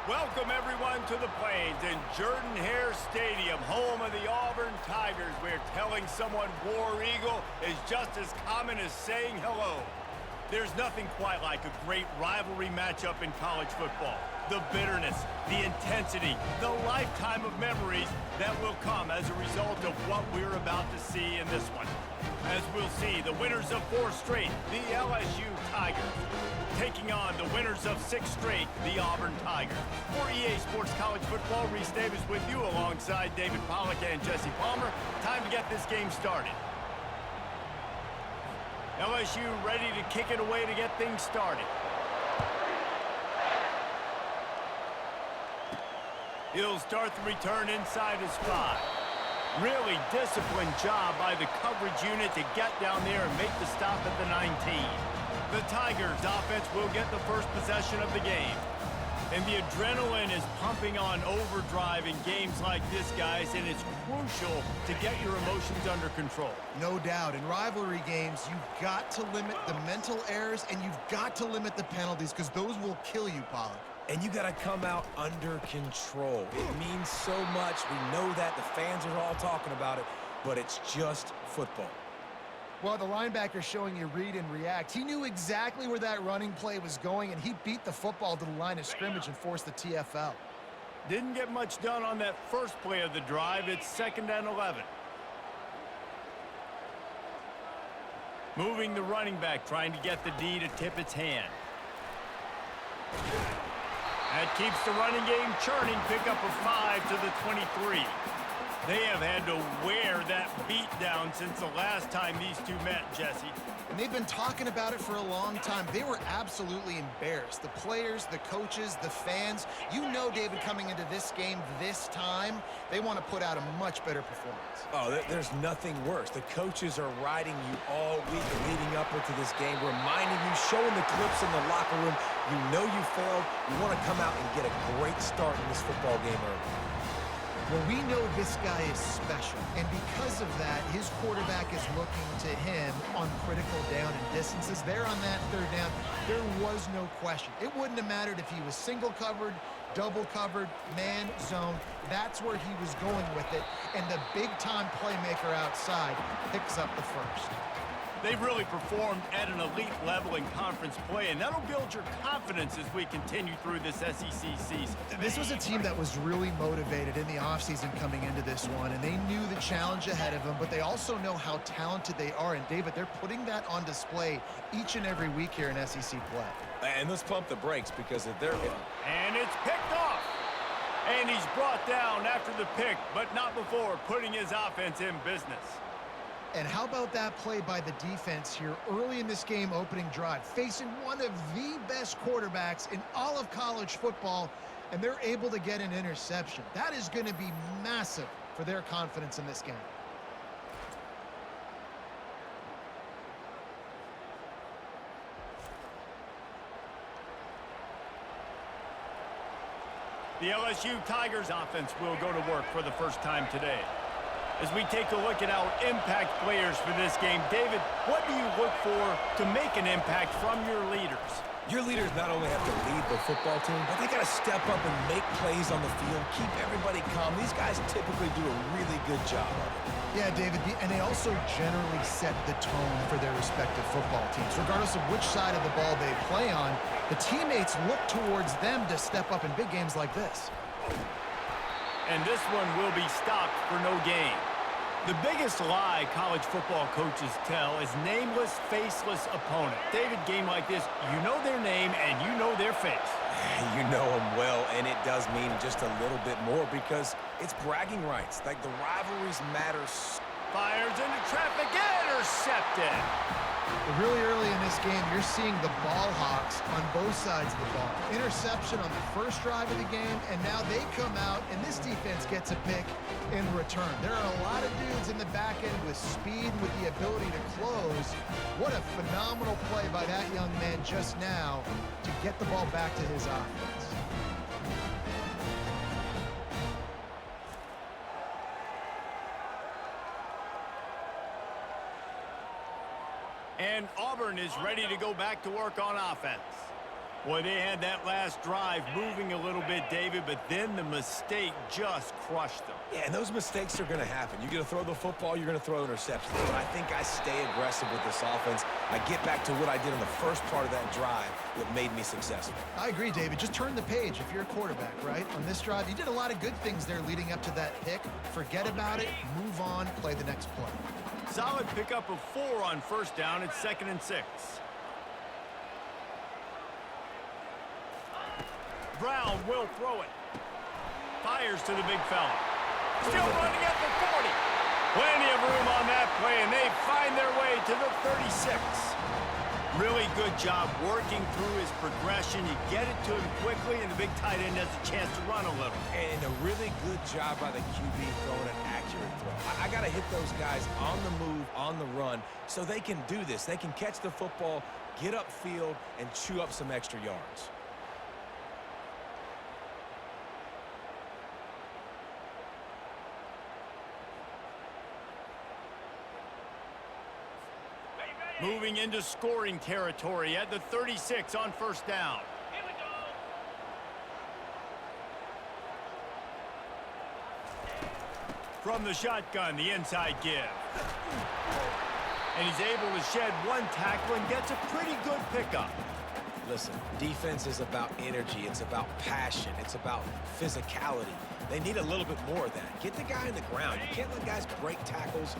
Welcome, everyone, to the Plains in Jordan-Hare Stadium, home of the Auburn Tigers, where telling someone War Eagle is just as common as saying hello. There's nothing quite like a great rivalry matchup in college football. The bitterness, the intensity, the lifetime of memories that will come as a result of what we're about to see in this one. As we'll see, the winners of 4 straight, the LSU Tigers, taking on the winners of 6 straight, the Auburn Tigers. For EA Sports College Football, Reese Davis with you alongside David Pollack and Jesse Palmer. Time to get this game started. LSU ready to kick it away to get things started. He'll start the return inside his 5. Really disciplined job by the coverage unit to get down there and make the stop at the 19. The Tigers offense will get the first possession of the game. And the adrenaline is pumping on overdrive in games like this, guys, and it's crucial to get your emotions under control. No doubt. In rivalry games, you've got to limit the mental errors and you've got to limit the penalties because those will kill you, Pollack. And you got to come out under control. It means so much. We know that. The fans are all talking about it, but it's just football. Well, the linebacker's showing you read and react. He knew exactly where that running play was going, and he beat the football to the line of scrimmage and forced the TFL. Didn't get much done on that first play of the drive. It's 2nd and 11. Moving the running back, trying to get the D to tip its hand. That keeps the running game churning. Pick up a 5 to the 23. They have had to wear that beat down since the last time these two met, Jesse. And they've been talking about it for a long time. They were absolutely embarrassed. The players, the coaches, the fans. You know, David, coming into this game this time, they want to put out a much better performance. Oh, there's nothing worse. The coaches are riding you all week leading up into this game, reminding you, showing the clips in the locker room. You know you failed. You want to come out and get a great start in this football game early. Well, we know this guy is special, and because of that, his quarterback is looking to him on critical down and distances. There on that 3rd down, there was no question. It wouldn't have mattered if he was single covered, double covered, man, zone. That's where he was going with it, and the big-time playmaker outside picks up the first. They've really performed at an elite level in conference play, and that'll build your confidence as we continue through this SEC season. This was a team that was really motivated in the offseason coming into this one, and they knew the challenge ahead of them, but they also know how talented they are. And, David, they're putting that on display each and every week here in SEC play. And let's pump the brakes because if they're hitting. And it's picked off. And he's brought down after the pick, but not before putting his offense in business. And how about that play by the defense here early in this game opening drive, facing one of the best quarterbacks in all of college football, and they're able to get an interception. That is going to be massive for their confidence in this game. The LSU Tigers offense will go to work for the first time today. As we take a look at our impact players for this game, David, what do you look for to make an impact from your leaders? Your leaders not only have to lead the football team, but they got to step up and make plays on the field, keep everybody calm. These guys typically do a really good job of it. Yeah, David, and they also generally set the tone for their respective football teams. Regardless of which side of the ball they play on, the teammates look towards them to step up in big games like this. And this one will be stopped for no gain. The biggest lie college football coaches tell is nameless, faceless opponent. David, game like this, you know their name and you know their face. You know them well, and it does mean just a little bit more because it's bragging rights. Like the rivalries matter. Fires into traffic, intercepted. Really early in this game, you're seeing the ball hawks on both sides of the ball. Interception on the first drive of the game, and now they come out, and this defense gets a pick in return. There are a lot of dudes in the back end with speed, with the ability to close. What a phenomenal play by that young man just now to get the ball back to his offense. And Auburn is ready to go back to work on offense. Boy, they had that last drive moving a little bit, David, but then the mistake just crushed them. Yeah, and those mistakes are going to happen. You're going to throw the football, you're going to throw interceptions. But I think I stay aggressive with this offense. I get back to what I did in the first part of that drive that made me successful. I agree, David. Just turn the page if you're a quarterback, right? On this drive, you did a lot of good things there leading up to that pick. Forget about it, move on, play the next play. Solid pickup of 4 on first down. It's 2nd and 6. Brown will throw it. Fires to the big fella. Still running at the 40. Plenty of room on that play, and they find their way to the 36. Really good job working through his progression. You get it to him quickly, and the big tight end has a chance to run a little. And a really good job by the QB throwing an accurate throw. I got to hit those guys on the move, on the run, so they can do this. They can catch the football, get upfield, and chew up some extra yards. Moving into scoring territory at the 36 on first down. Here we go. From the shotgun, the inside give. And he's able to shed 1 tackle and gets a pretty good pickup. Listen, defense is about energy. It's about passion. It's about physicality. They need a little bit more of that. Get the guy in the ground. You can't let guys break tackles.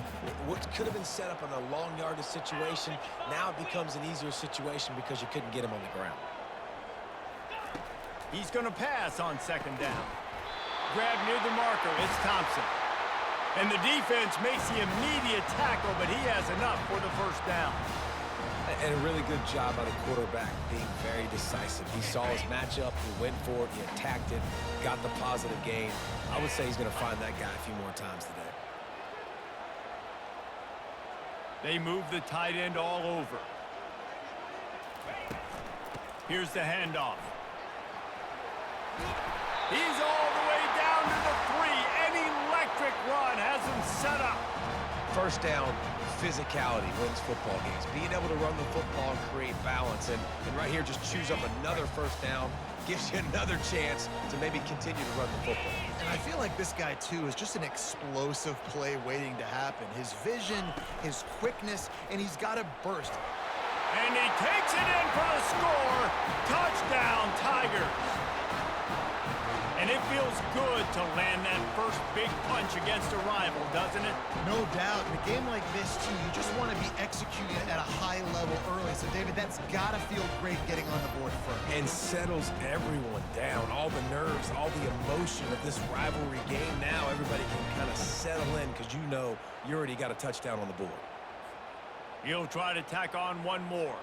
What could have been set up in a long yardage situation, now it becomes an easier situation because you couldn't get him on the ground. He's going to pass on 2nd down. Grab near the marker. It's Thompson. And the defense makes the immediate tackle, but he has enough for the first down. And a really good job by the quarterback being very decisive. He saw his matchup, he went for it, he attacked it, got the positive gain. I would say he's going to find that guy a few more times today. They move the tight end all over. Here's the handoff. He's all the way down to the 3. An electric run has him set up. First down, physicality wins football games. Being able to run the football and create balance. And right here, just choose up another first down, gives you another chance to maybe continue to run the football. And I feel like this guy, too, is just an explosive play waiting to happen. His vision, his quickness, and he's got a burst. And he takes it in for the score. Touchdown, Tigers. And it feels good to land that first big punch against a rival, doesn't it? No doubt. In a game like this, too, you just want to be executing at a high level early. So, David, that's got to feel great getting on the board first. And settles everyone down. All the nerves, all the emotion of this rivalry game. Now everybody can kind of settle in because you know you already got a touchdown on the board. He'll try to tack on one more.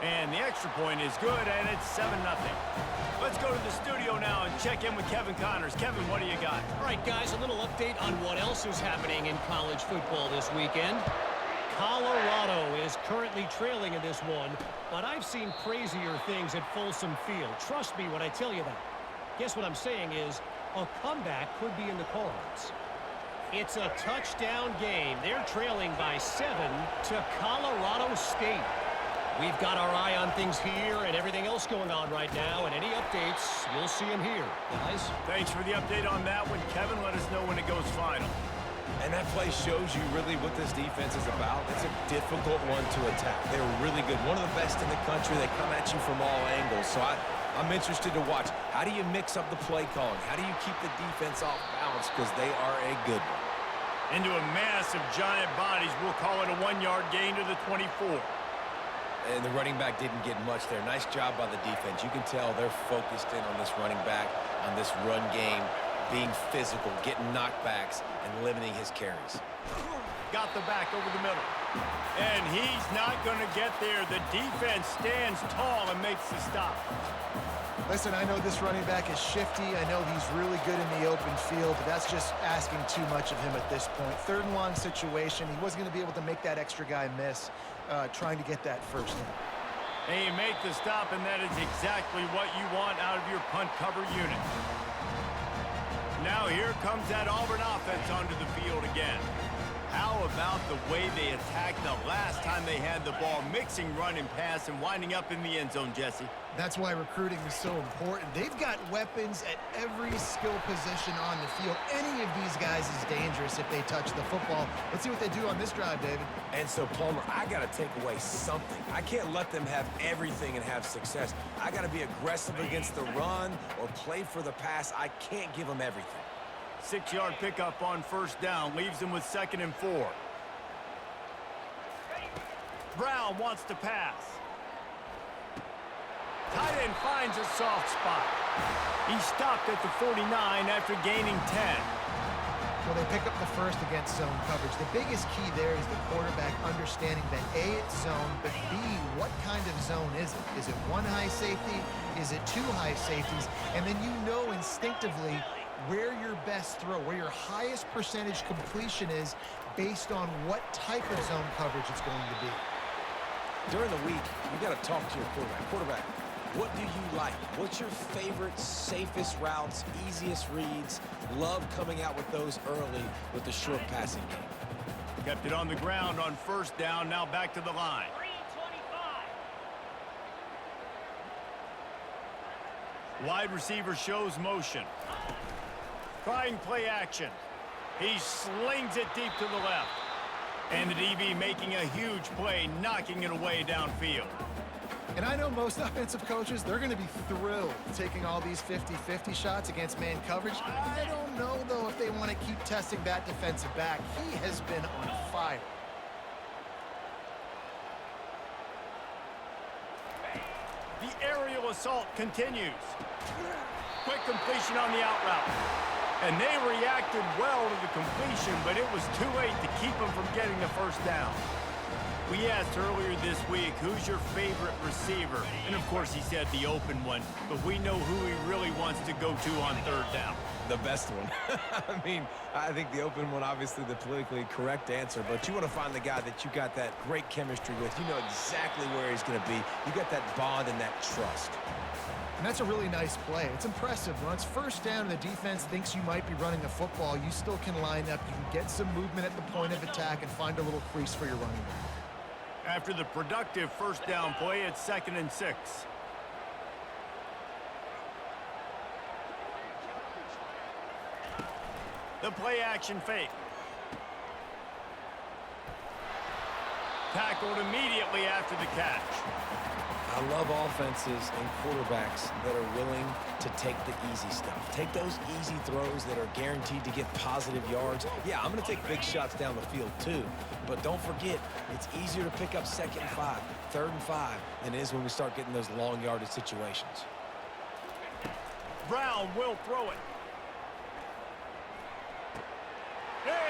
And the extra point is good, and it's 7-0. Let's go to the studio now and check in with Kevin Connors. Kevin, what do you got? All right, guys, a little update on what else is happening in college football this weekend. Colorado is currently trailing in this one, but I've seen crazier things at Folsom Field. Trust me when I tell you that. Guess what I'm saying is a comeback could be in the cards. It's a touchdown game. They're trailing by 7 to Colorado State. We've got our eye on things here and everything else going on right now, and any updates, you'll see them here, guys. Thanks for the update on that one, Kevin. Let us know when it goes final. And that play shows you really what this defense is about. It's a difficult one to attack. They're really good. One of the best in the country. They come at you from all angles. So I'm interested to watch. How do you mix up the play calling? How do you keep the defense off balance? Because they are a good one. Into a mass of giant bodies. We'll call it a 1-yard gain to the 24. And the running back didn't get much there. Nice job by the defense. You can tell they're focused in on this running back, on this run game, being physical, getting knockbacks, and limiting his carries. Got the back over the middle. And he's not going to get there. The defense stands tall and makes the stop. Listen, I know this running back is shifty. I know he's really good in the open field, but that's just asking too much of him at this point. 3rd and long situation. He wasn't going to be able to make that extra guy miss, trying to get that first in. And you make the stop, and that is exactly what you want out of your punt cover unit. Now here comes that Auburn offense onto the field again. How about the way they attacked the last time they had the ball, mixing run and pass and winding up in the end zone, Jesse? That's why recruiting is so important. They've got weapons at every skill position on the field. Any of these guys is dangerous if they touch the football. Let's see what they do on this drive, David. And so, Palmer, I got to take away something. I can't let them have everything and have success. I got to be aggressive against the run or play for the pass. I can't give them everything. 6-yard pickup on first down leaves them with 2nd and 4. Brown wants to pass. Tight end finds a soft spot. He stopped at the 49 after gaining 10. Well, they pick up the first against zone coverage. The biggest key there is the quarterback understanding that A, it's zone, but B, what kind of zone is it? Is it one high safety? Is it two high safeties? And then you know instinctively where your best throw, where your highest percentage completion is based on what type of zone coverage it's going to be. During the week, you got to talk to your quarterback. Quarterback, what do you like? What's your favorite, safest routes, easiest reads? Love coming out with those early with the short passing game. Kept it on the ground on first down, now back to the line. Wide receiver shows motion. Trying play action. He slings it deep to the left. And the DB making a huge play, knocking it away downfield. And I know most offensive coaches, they're going to be thrilled taking all these 50-50 shots against man coverage. I don't know, though, if they want to keep testing that defensive back. He has been on fire. The aerial assault continues. Quick completion on the out route. And they reacted well to the completion, but it was too late to keep them from getting the first down. We asked earlier this week, who's your favorite receiver? And of course he said the open one, but we know who he really wants to go to on third down. The best one. I mean, I think the open one, obviously the politically correct answer, but you want to find the guy that you got that great chemistry with. You know exactly where he's going to be. You got that bond and that trust. And that's a really nice play. It's impressive. When it's first down and the defense thinks you might be running the football, you still can line up. You can get some movement at the point of attack and find a little crease for your running back. After the productive first down play, it's 2nd and 6. The play action fake. Tackled immediately after the catch. I love offenses and quarterbacks that are willing to take the easy stuff. Take those easy throws that are guaranteed to get positive yards. Yeah, I'm going to take big shots down the field too. But don't forget, it's easier to pick up 2nd and 5, 3rd and 5 than it is when we start getting those long yardage situations. Brown will throw it.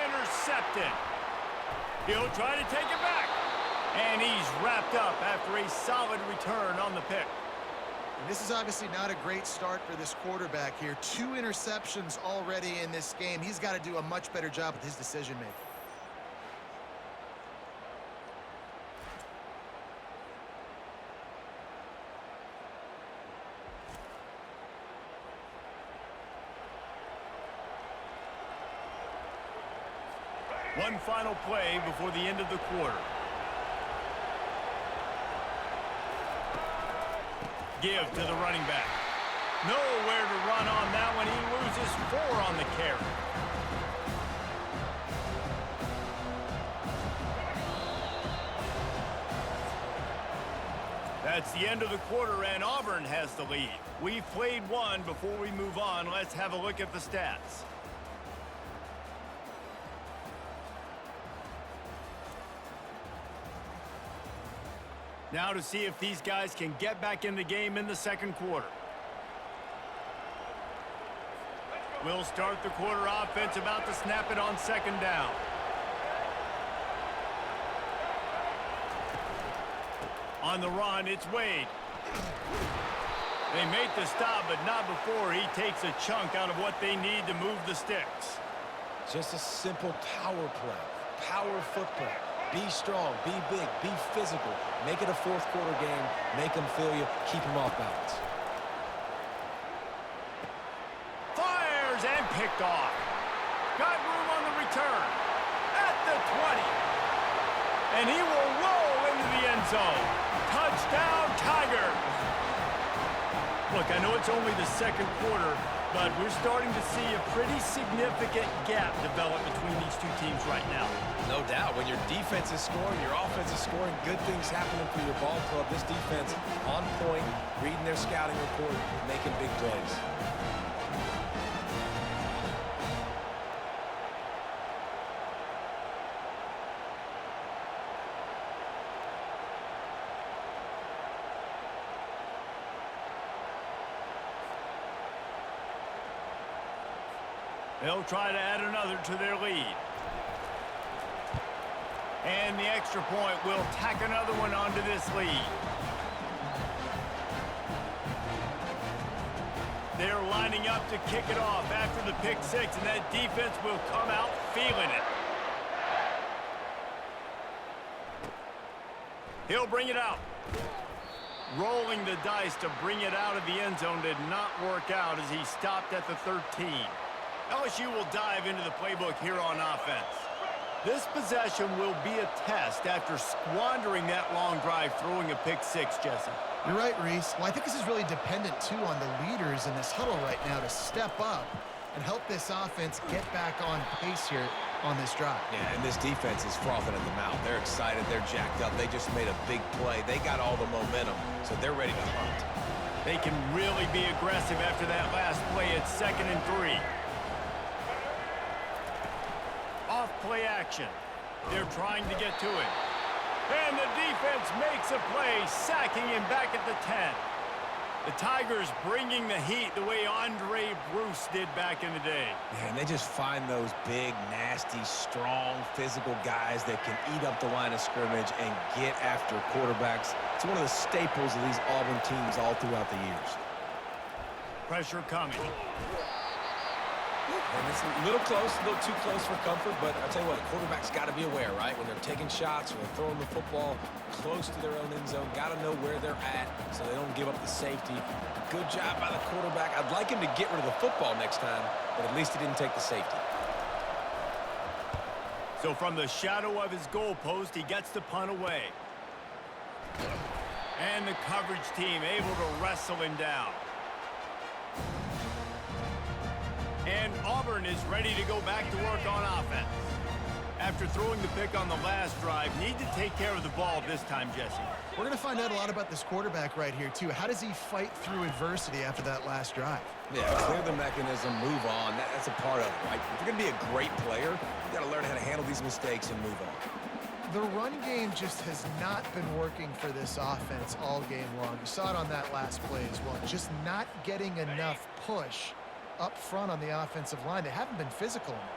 Intercepted. He'll try to take it back. And he's wrapped up after a solid return on the pick. And this is obviously not a great start for this quarterback here. 2 interceptions already in this game. He's got to do a much better job with his decision-making. One final play before the end of the quarter. Give to the running back. Nowhere to run on that one. He loses 4 on the carry. That's the end of the quarter, and Auburn has the lead. We've played one. Before we move on, let's have a look at the stats. Now to see if these guys can get back in the game in the second quarter. We'll start the quarter offense about to snap it on 2nd down. On the run, it's Wade. They make the stop, but not before he takes a chunk out of what they need to move the sticks. Just a simple power play, power football. Be strong, be big, be physical. Make it a 4th quarter game. Make them feel you. Keep them off balance. Fires and picked off. Got room on the return. At the 20. And he will roll into the end zone. Touchdown, Tigers. Look, I know it's only the second quarter, but we're starting to see a pretty significant gap develop between these two teams right now. No doubt. When your defense is scoring, your offense is scoring, good things happening for your ball club. This defense on point, reading their scouting report, making big plays. They'll try to add another to their lead. And the extra point will tack another one onto this lead. They're lining up to kick it off after the pick six, and that defense will come out feeling it. He'll bring it out. Rolling the dice to bring it out of the end zone did not work out as he stopped at the 13. LSU will dive into the playbook here on offense. This possession will be a test after squandering that long drive throwing a pick six, Jesse. You're right, Reese. Well, I think this is really dependent, too, on the leaders in this huddle right now to step up and help this offense get back on pace here on this drive. Yeah, and this defense is frothing at the mouth. They're excited. They're jacked up. They just made a big play. They got all the momentum, so they're ready to hunt. They can really be aggressive after that last play at 2nd and 3. Off-play action. They're trying to get to it. And the defense makes a play, sacking him back at the 10. The Tigers bringing the heat the way Andre Bruce did back in the day. Man, they just find those big, nasty, strong, physical guys that can eat up the line of scrimmage and get after quarterbacks. It's one of the staples of these Auburn teams all throughout the years. Pressure coming. And it's a little close, a little too close for comfort, but I'll tell you what, the quarterback's got to be aware, right? When they're taking shots or they're throwing the football close to their own end zone, got to know where they're at so they don't give up the safety. Good job by the quarterback. I'd like him to get rid of the football next time, but at least he didn't take the safety. So from the shadow of his goalpost, he gets the punt away. And the coverage team able to wrestle him down. And Auburn is ready to go back to work on offense. After throwing the pick on the last drive, need to take care of the ball this time, Jesse. We're going to find out a lot about this quarterback right here, too. How does he fight through adversity after that last drive? Yeah, clear the mechanism, move on. That's a part of it, right? If you're going to be a great player, you got to learn how to handle these mistakes and move on. The run game just has not been working for this offense all game long. You saw it on that last play as well. Just not getting enough push up front on the offensive line. They haven't been physical enough.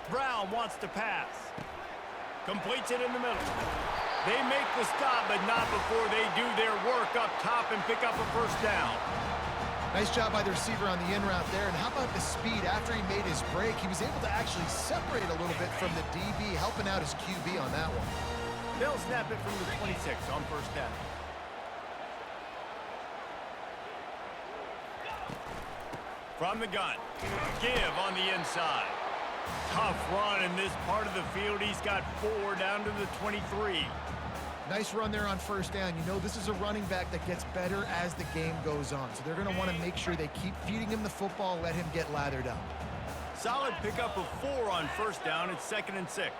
Brown wants to pass. Completes it in the middle. They make the stop, but not before they do their work up top and pick up a first down. Nice job by the receiver on the in route there. And how about the speed? After he made his break, he was able to actually separate a little bit from the DB, helping out his QB on that one. They'll snap it from the 26 on first down. From the gun, give on the inside. Tough run in this part of the field. He's got 4 down to the 23. Nice run there on first down. You know, this is a running back that gets better as the game goes on. So they're going to want to make sure they keep feeding him the football, let him get lathered up. Solid pickup of 4 on first down. It's 2nd and 6.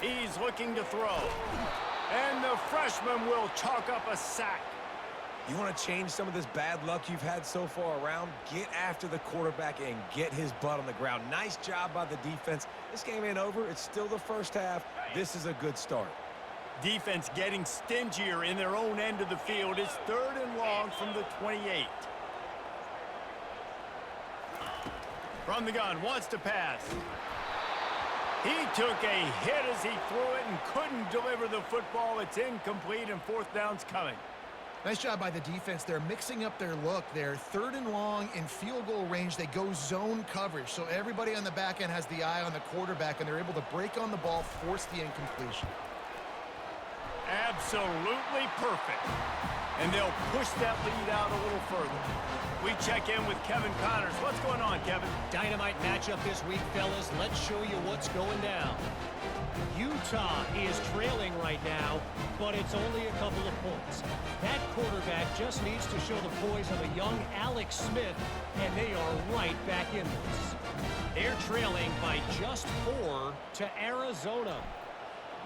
He's looking to throw. And the freshman will chalk up a sack. You want to change some of this bad luck you've had so far around? Get after the quarterback and get his butt on the ground. Nice job by the defense. This game ain't over. It's still the first half. This is a good start. Defense getting stingier in their own end of the field. It's 3rd and long from the 28. From the gun, wants to pass. He took a hit as he threw it and couldn't deliver the football. It's incomplete and 4th down's coming. Nice job by the defense. They're mixing up their look. They're 3rd and long in field goal range. They go zone coverage. So everybody on the back end has the eye on the quarterback, and they're able to break on the ball, force the incompletion. Absolutely perfect. And they'll push that lead out a little further. We check in with Kevin Connors. What's going on, Kevin? Dynamite matchup this week, fellas. Let's show you what's going down. Utah is trailing right now, but it's only a couple of points. That quarterback just needs to show the poise of a young Alex Smith, and they are right back in this. They're trailing by just 4 to Arizona.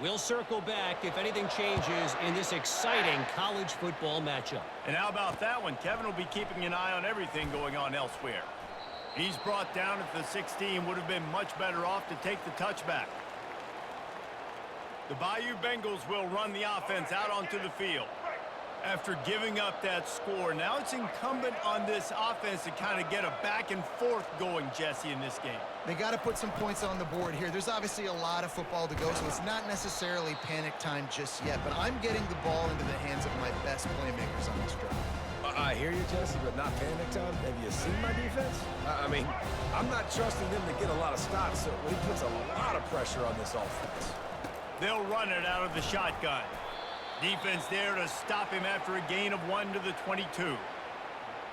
We'll circle back if anything changes in this exciting college football matchup. And how about that one? Kevin will be keeping an eye on everything going on elsewhere. He's brought down at the 16, would have been much better off to take the touchback. The Bayou Bengals will run the offense out onto the field. After giving up that score, now it's incumbent on this offense to kind of get a back and forth going, Jesse, in this game. They got to put some points on the board here. There's obviously a lot of football to go, so it's not necessarily panic time just yet, but I'm getting the ball into the hands of my best playmakers on this drive. I hear you, Jesse, but not panic time. Have you seen my defense? I mean, I'm not trusting them to get a lot of stops, so he puts a lot of pressure on this offense. They'll run it out of the shotgun. Defense there to stop him after a gain of 1 to the 22.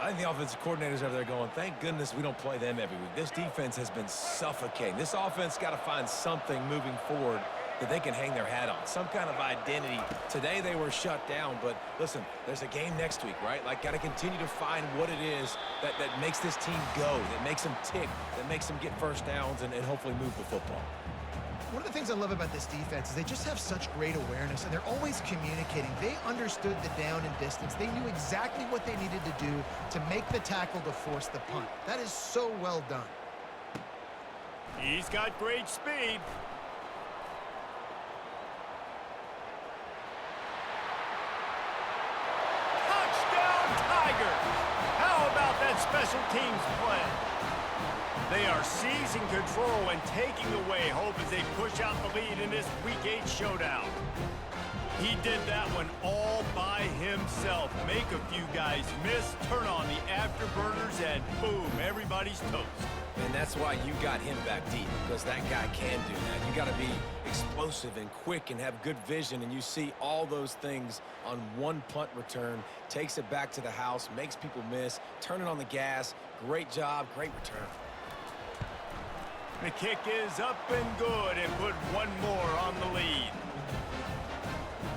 I think the offensive coordinators over there going, thank goodness we don't play them every week. This defense has been suffocating. This offense got to find something moving forward that they can hang their hat on, some kind of identity. Today they were shut down, but listen, there's a game next week, right? Like, got to continue to find what it is that makes this team go, that makes them tick, that makes them get first downs and hopefully move the football. One of the things I love about this defense is they just have such great awareness, and they're always communicating. They understood the down and distance. They knew exactly what they needed to do to make the tackle to force the punt. That is so well done. He's got great speed. Touchdown, Tigers! How about that special teams play? They are seizing control and taking away hope as they push out the lead in this Week 8 showdown. He did that one all by himself. Make a few guys miss, turn on the afterburners, and boom, everybody's toast. And that's why you got him back deep, because that guy can do that. You got to be explosive and quick and have good vision, and you see all those things on one punt return. Takes it back to the house, makes people miss, turning on the gas. Great job, great return. The kick is up and good, and put one more on the lead.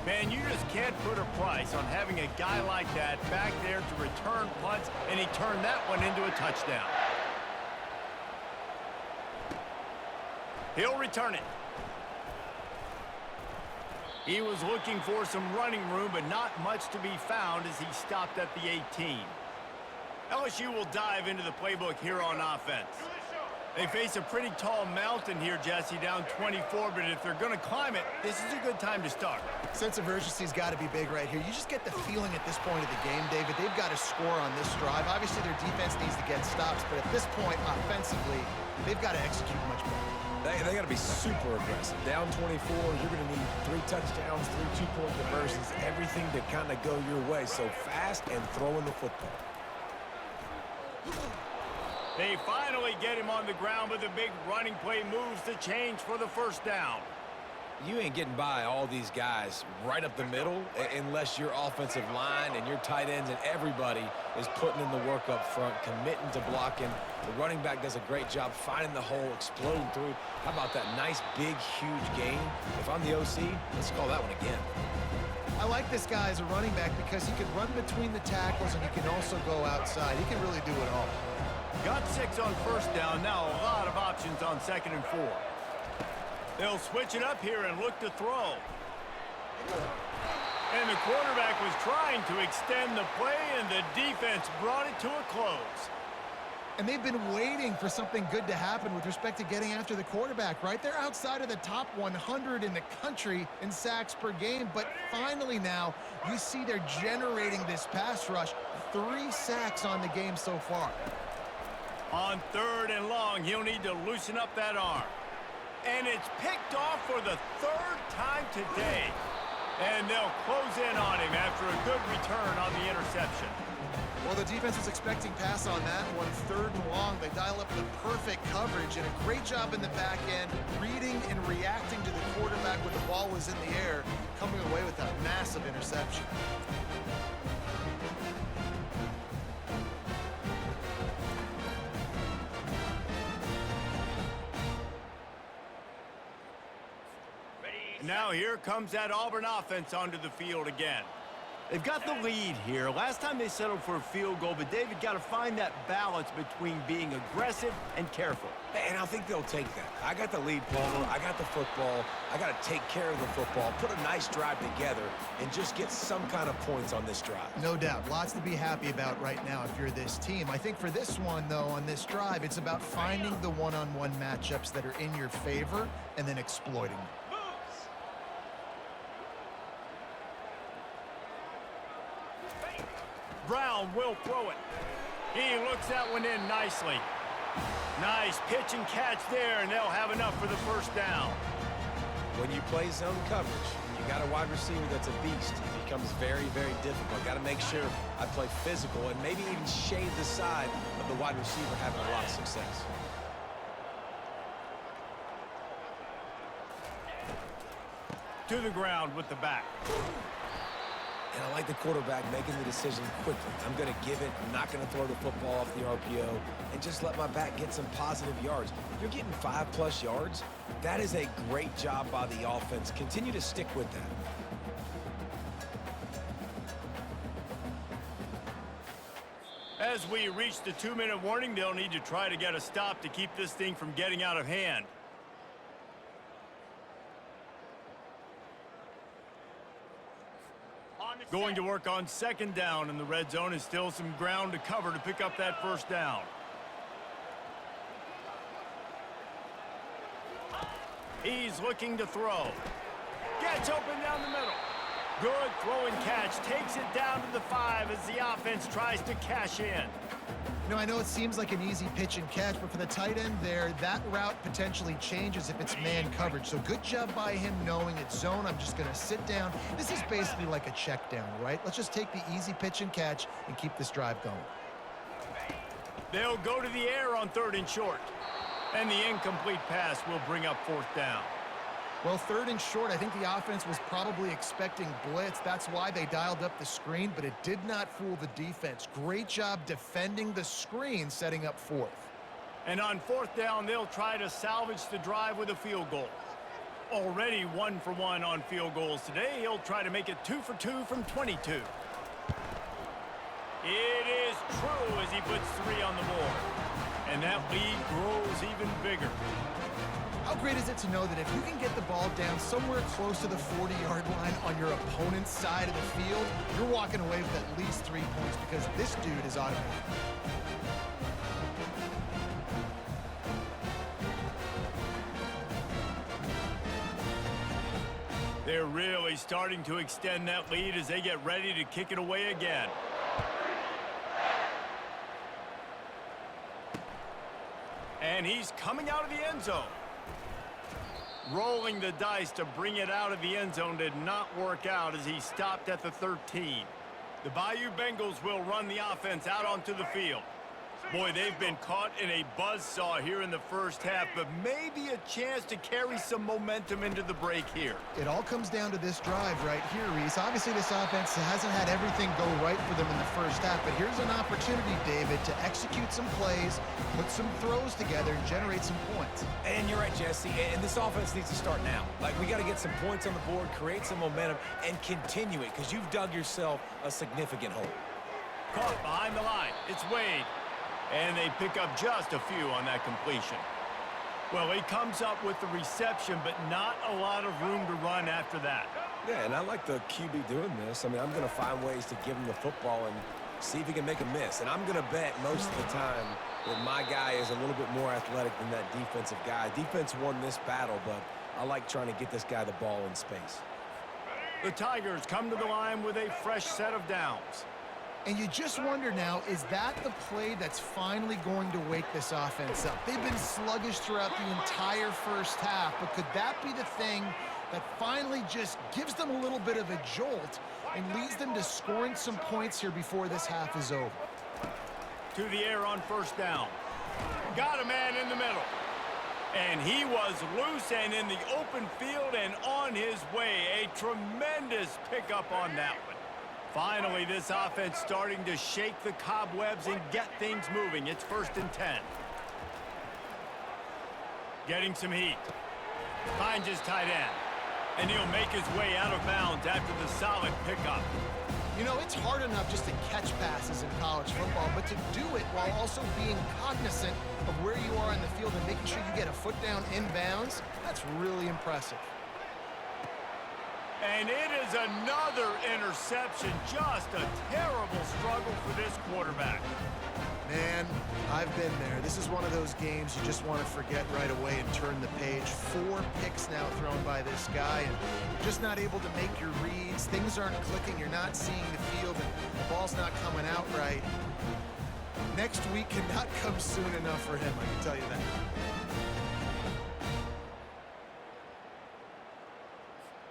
Man, you just can't put a price on having a guy like that back there to return punts, and he turned that one into a touchdown. He'll return it. He was looking for some running room, but not much to be found as he stopped at the 18. LSU will dive into the playbook here on offense. They face a pretty tall mountain here, Jesse, down 24, but if they're going to climb it, this is a good time to start. Sense of urgency's got to be big right here. You just get the feeling at this point of the game, David, they've got to score on this drive. Obviously, their defense needs to get stops, but at this point, offensively, they've got to execute much better. They got to be super aggressive. Down 24, you're going to need 3 touchdowns, 3 two-point conversions, everything to kind of go your way. So fast and throwing the football. They finally get him on the ground, but the big running play moves the change for the first down. You ain't getting by all these guys right up the middle unless your offensive line and your tight ends and everybody is putting in the work up front, committing to blocking. The running back does a great job finding the hole, exploding through. How about that nice, big, huge gain? If I'm the OC, let's call that one again. I like this guy as a running back because he can run between the tackles and he can also go outside. He can really do it all. Got 6 on first down. Now a lot of options on 2nd and 4. They'll switch it up here and look to throw. And the quarterback was trying to extend the play, and the defense brought it to a close. And they've been waiting for something good to happen with respect to getting after the quarterback, right? They're outside of the top 100 in the country in sacks per game, but finally now you see they're generating this pass rush. 3 sacks on the game so far. On 3rd and long, he'll need to loosen up that arm. And it's picked off for the 3rd time today. And they'll close in on him after a good return on the interception. Well, the defense was expecting pass on that one. 3rd and long, they dial up the perfect coverage and a great job in the back end, reading and reacting to the quarterback. quarterback when the ball was in the air, coming away with that massive interception. Now here comes that Auburn offense onto the field again. They've got the lead here. Last time they settled for a field goal, but David got to find that balance between being aggressive and careful. And I think they'll take that. I got the lead, Palmer. I got the football. I got to take care of the football, put a nice drive together, and just get some kind of points on this drive. No doubt. Lots to be happy about right now if you're this team. I think for this one, though, on this drive, it's about finding the one-on-one matchups that are in your favor and then exploiting them. Brown will throw it. He looks that one in nicely. Nice pitch and catch there, and they'll have enough for the first down. When you play zone coverage, and you got a wide receiver that's a beast, it becomes very, very difficult. Got to make sure I play physical and maybe even shade the side of the wide receiver having a lot of success. To the ground with the back. And I like the quarterback making the decision quickly. I'm going to give it. I'm not going to throw the football off the RPO and just let my back get some positive yards. You're getting 5+ yards. That is a great job by the offense. Continue to stick with that. As we reach the 2-minute warning, they'll need to try to get a stop to keep this thing from getting out of hand. Going to work on second down in the red zone, and still some ground to cover to pick up that first down. He's looking to throw. Gets open down the middle. Good throw and catch. Takes it down to the 5 as the offense tries to cash in. You know, I know it seems like an easy pitch and catch, but for the tight end there, that route potentially changes if it's man coverage. So good job by him knowing it's zone. I'm just going to sit down. This is basically like a check down, right? Let's just take the easy pitch and catch and keep this drive going. They'll go to the air on 3rd and short. And the incomplete pass will bring up 4th down. Well, 3rd and short, I think the offense was probably expecting blitz. That's why they dialed up the screen, but it did not fool the defense. Great job defending the screen, setting up 4th. And on 4th down, they'll try to salvage the drive with a field goal. Already 1 for 1 on field goals today. He'll try to make it 2 for 2 from 22. It is true as he puts 3 on the board. And that lead grows even bigger. How great is it to know that if you can get the ball down somewhere close to the 40-yard line on your opponent's side of the field, you're walking away with at least 3 points because this dude is automatic. They're really starting to extend that lead as they get ready to kick it away again. And he's coming out of the end zone. Rolling the dice to bring it out of the end zone did not work out as he stopped at the 13. The Bayou Bengals will run the offense out onto the field. Boy, they've been caught in a buzzsaw here in the first half, but maybe a chance to carry some momentum into the break here. It all comes down to this drive right here, Reese. Obviously, this offense hasn't had everything go right for them in the first half, but here's an opportunity, David, to execute some plays, put some throws together, and generate some points. And you're right, Jesse, and this offense needs to start now. Like, we got to get some points on the board, create some momentum, and continue it, because you've dug yourself a significant hole. Caught behind the line. It's Wade. And they pick up just a few on that completion. Well, he comes up with the reception, but not a lot of room to run after that. Yeah, and I like the QB doing this. I mean, I'm going to find ways to give him the football and see if he can make a miss. And I'm going to bet most of the time that my guy is a little bit more athletic than that defensive guy. Defense won this battle, but I like trying to get this guy the ball in space. The Tigers come to the line with a fresh set of downs. And you just wonder now, is that the play that's finally going to wake this offense up? They've been sluggish throughout the entire first half, but could that be the thing that finally just gives them a little bit of a jolt and leads them to scoring some points here before this half is over? To the air on 1st down. Got a man in the middle. And he was loose and in the open field and on his way. A tremendous pickup on that one. Finally, this offense starting to shake the cobwebs and get things moving. It's 1st and 10. Getting some heat. Finds his tight end. And he'll make his way out of bounds after the solid pickup. You know, it's hard enough just to catch passes in college football, but to do it while also being cognizant of where you are in the field and making sure you get a foot down in bounds, that's really impressive. And it is another interception. Just a terrible struggle for this quarterback. Man, I've been there. This is one of those games you just want to forget right away and turn the page. 4 picks now thrown by this guy, and you're just not able to make your reads. Things aren't clicking. You're not seeing the field, and the ball's not coming out right. Next week cannot come soon enough for him, I can tell you that.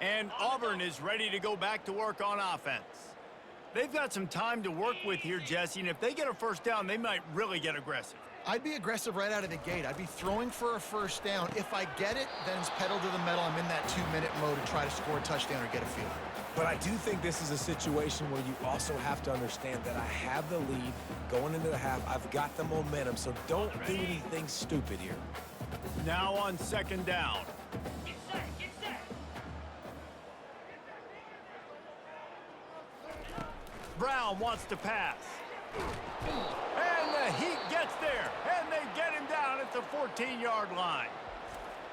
And Auburn is ready to go back to work on offense. They've got some time to work with here, Jesse, and if they get a first down, they might really get aggressive. I'd be aggressive right out of the gate. I'd be throwing for a first down. If I get it, then it's pedal to the metal. I'm in that 2-minute mode to try to score a touchdown or get a field. But I do think this is a situation where you also have to understand that I have the lead going into the half. I've got the momentum, so don't do anything stupid here. Now on 2nd down. Brown wants to pass. And the Heat gets there, and they get him down at the 14-yard line.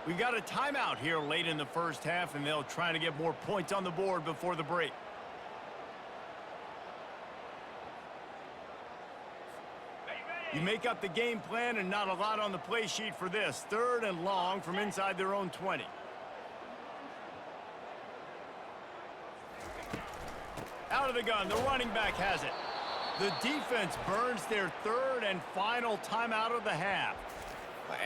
We got a timeout here late in the first half, and they'll try to get more points on the board before the break. You make up the game plan and not a lot on the play sheet for this. 3rd and long from inside their own 20. Out of the gun, the running back has it. The defense burns their 3rd and final timeout of the half.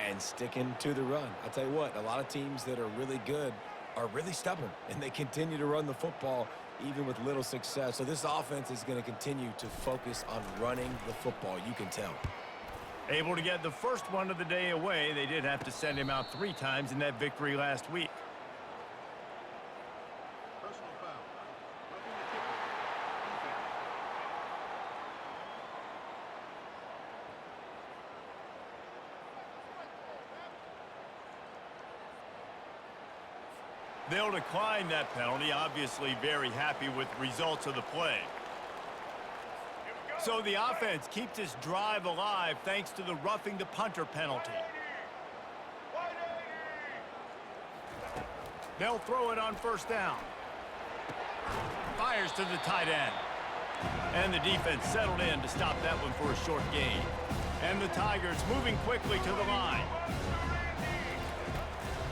And sticking to the run. I'll tell you what, a lot of teams that are really good are really stubborn, and they continue to run the football even with little success. So this offense is going to continue to focus on running the football, you can tell. Able to get the first one of the day away. They did have to send him out 3 times in that victory last week. They'll decline that penalty, obviously very happy with the results of the play. So the offense keeps this drive alive thanks to the roughing the punter penalty. They'll throw it on 1st down. Fires to the tight end. And the defense settled in to stop that one for a short gain. And the Tigers moving quickly to the line.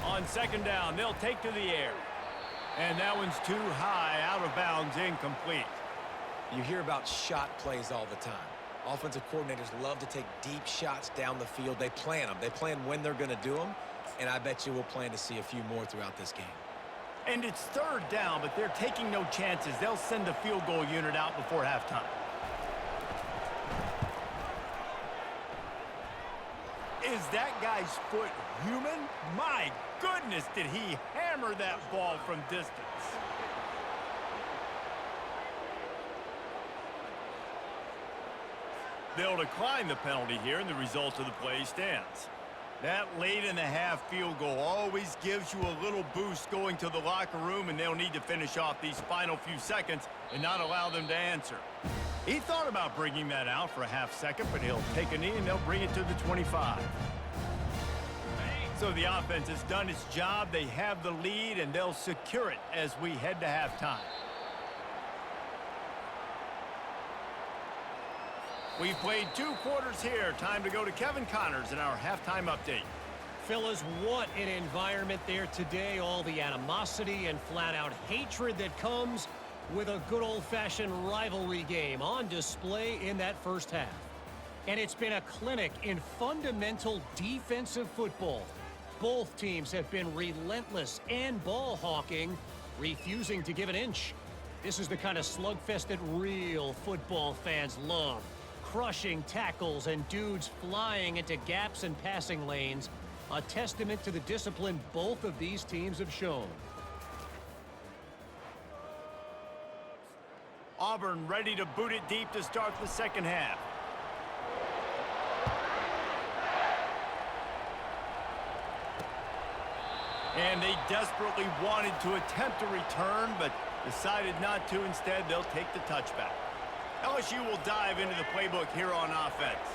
On 2nd down, they'll take to the air. And that one's too high, out of bounds, incomplete. You hear about shot plays all the time. Offensive coordinators love to take deep shots down the field. They plan them. They plan when they're going to do them. And I bet you we'll plan to see a few more throughout this game. And it's 3rd down, but they're taking no chances. They'll send the field goal unit out before halftime. Is that guy's foot human? My goodness, did he hammer that ball from distance. They'll decline the penalty here, and the result of the play stands. That late in the half field goal always gives you a little boost going to the locker room, and they'll need to finish off these final few seconds and not allow them to answer. He thought about bringing that out for a half second, but he'll take a knee and they'll bring it to the 25. So the offense has done its job. They have the lead, and they'll secure it as we head to halftime. We've played 2 quarters here. Time to go to Kevin Connors in our halftime update. Fellas, what an environment there today. All the animosity and flat-out hatred that comes with a good old-fashioned rivalry game on display in that first half. And it's been a clinic in fundamental defensive football. Both teams have been relentless and ball hawking, refusing to give an inch. This is the kind of slugfest that real football fans love. Crushing tackles and dudes flying into gaps and passing lanes. A testament to the discipline both of these teams have shown. Auburn ready to boot it deep to start the second half. And they desperately wanted to attempt a return, but decided not to. Instead, they'll take the touchback. LSU will dive into the playbook here on offense.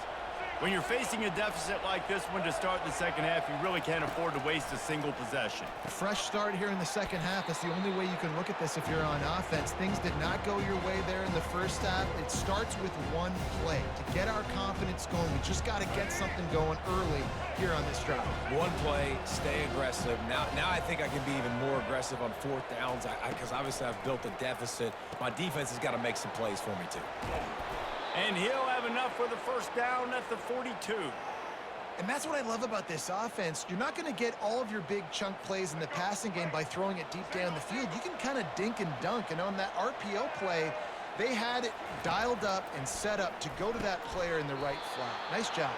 When you're facing a deficit like this one to start the second half, you really can't afford to waste a single possession. Fresh start here in the second half. That's the only way you can look at this if you're on offense. Things did not go your way there in the first half. It starts with one play. To get our confidence going, we just got to get something going early here on this drive. One play, stay aggressive. Now I think I can be even more aggressive on fourth downs because obviously I've built a deficit. My defense has got to make some plays for me too. And he'll have enough for the first down at the 42. And that's what I love about this offense. You're not going to get all of your big chunk plays in the passing game by throwing it deep down the field. You can kind of dink and dunk. And on that RPO play, they had it dialed up and set up to go to that player in the right flat. Nice job.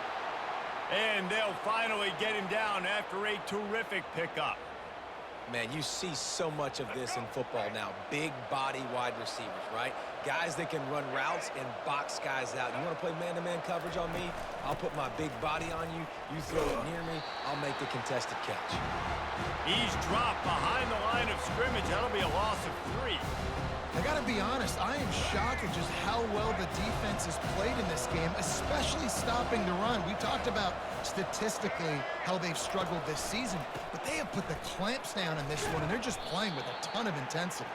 And they'll finally get him down after a terrific pickup. Man, you see so much of this in football now. Big body wide receivers, right? Guys that can run routes and box guys out. You want to play man-to-man coverage on me? I'll put my big body on you. You throw it near me, I'll make the contested catch. He's dropped behind the line of scrimmage. That'll be a loss of 3. I got to be honest, I am shocked at just how well the defense has played in this game, especially stopping the run. We talked about statistically how they've struggled this season, but they have put the clamps down in this one, and they're just playing with a ton of intensity.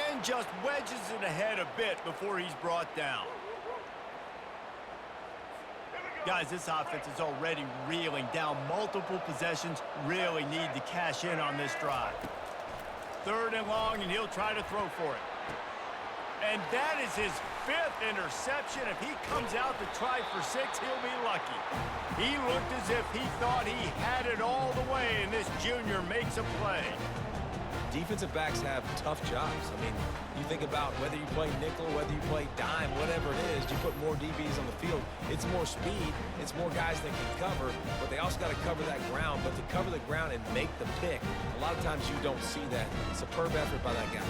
And just wedges it ahead a bit before he's brought down. Guys, this offense is already reeling down multiple possessions. Really need to cash in on this drive. 3rd and long, and he'll try to throw for it. And that is his 5th interception. If he comes out to try for 6, he'll be lucky. He looked as if he thought he had it all the way, and this junior makes a play. Defensive backs have tough jobs. I mean, you think about whether you play nickel, whether you play dime, whatever it is, you put more DBs on the field. It's more speed. It's more guys that can cover, but they also got to cover that ground. But to cover the ground and make the pick, a lot of times you don't see that. Superb effort by that guy.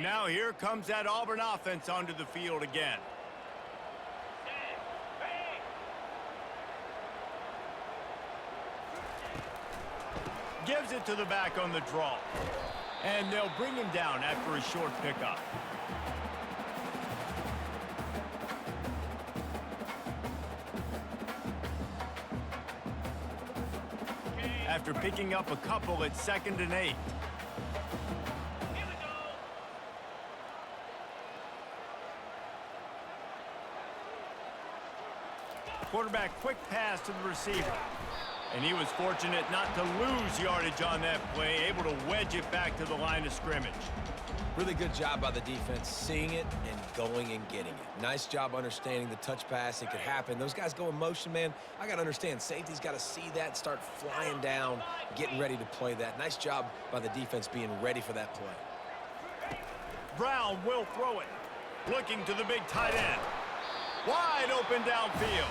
Now here comes that Auburn offense onto the field again. Gives it to the back on the draw. And they'll bring him down after a short pickup. After picking up a couple, it's 2nd and 8. Quarterback quick pass to the receiver. And he was fortunate not to lose yardage on that play, able to wedge it back to the line of scrimmage. Really good job by the defense, seeing it and going and getting it. Nice job understanding the touch pass. It could happen. Those guys go in motion, man. I got to understand, safety's got to see that, start flying down, getting ready to play that. Nice job by the defense being ready for that play. Brown will throw it. Looking to the big tight end. Wide open downfield.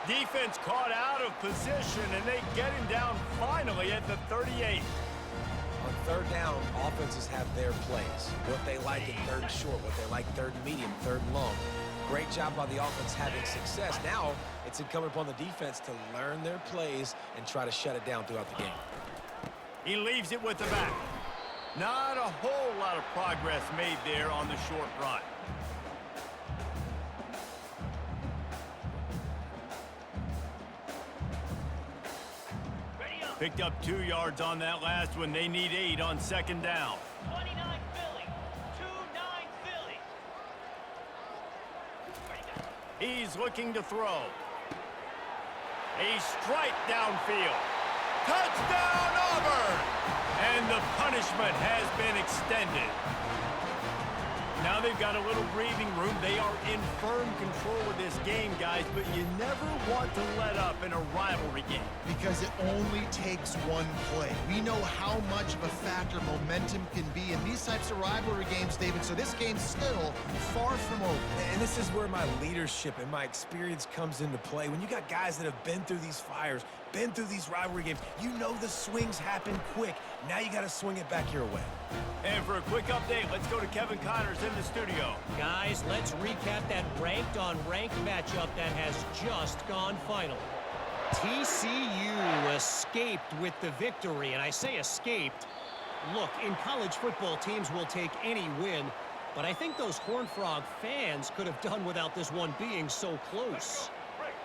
Defense caught out of position, and they get him down finally at the 38. On 3rd down, offenses have their plays. What they like in 3rd and short, what they like 3rd and medium, 3rd and long. Great job by the offense having success. Now it's incumbent upon the defense to learn their plays and try to shut it down throughout the game. He leaves it with the back. Not a whole lot of progress made there on the short run. Picked up 2 yards on that last one. They need 8 on 2nd down. 29 Philly. 2-9 Philly. He's looking to throw. A strike downfield. Touchdown, Auburn! And the punishment has been extended. Now they've got a little breathing room. They are in firm control of this game, guys, but you never want to let up in a rivalry game. Because it only takes one play. We know how much of a factor momentum can be in these types of rivalry games, David, so this game's still far from over. And this is where my leadership and my experience comes into play. When you got guys that have been through these fires, been through these rivalry games, you know the swings happen quick. Now you got to swing it back your way. And for a quick update, let's go to Kevin Connors in the studio. Guys, let's recap that ranked-on-ranked matchup that has just gone final. TCU escaped with the victory, and I say escaped. Look, in college football, teams will take any win, but I think those Horned Frog fans could have done without this one being so close.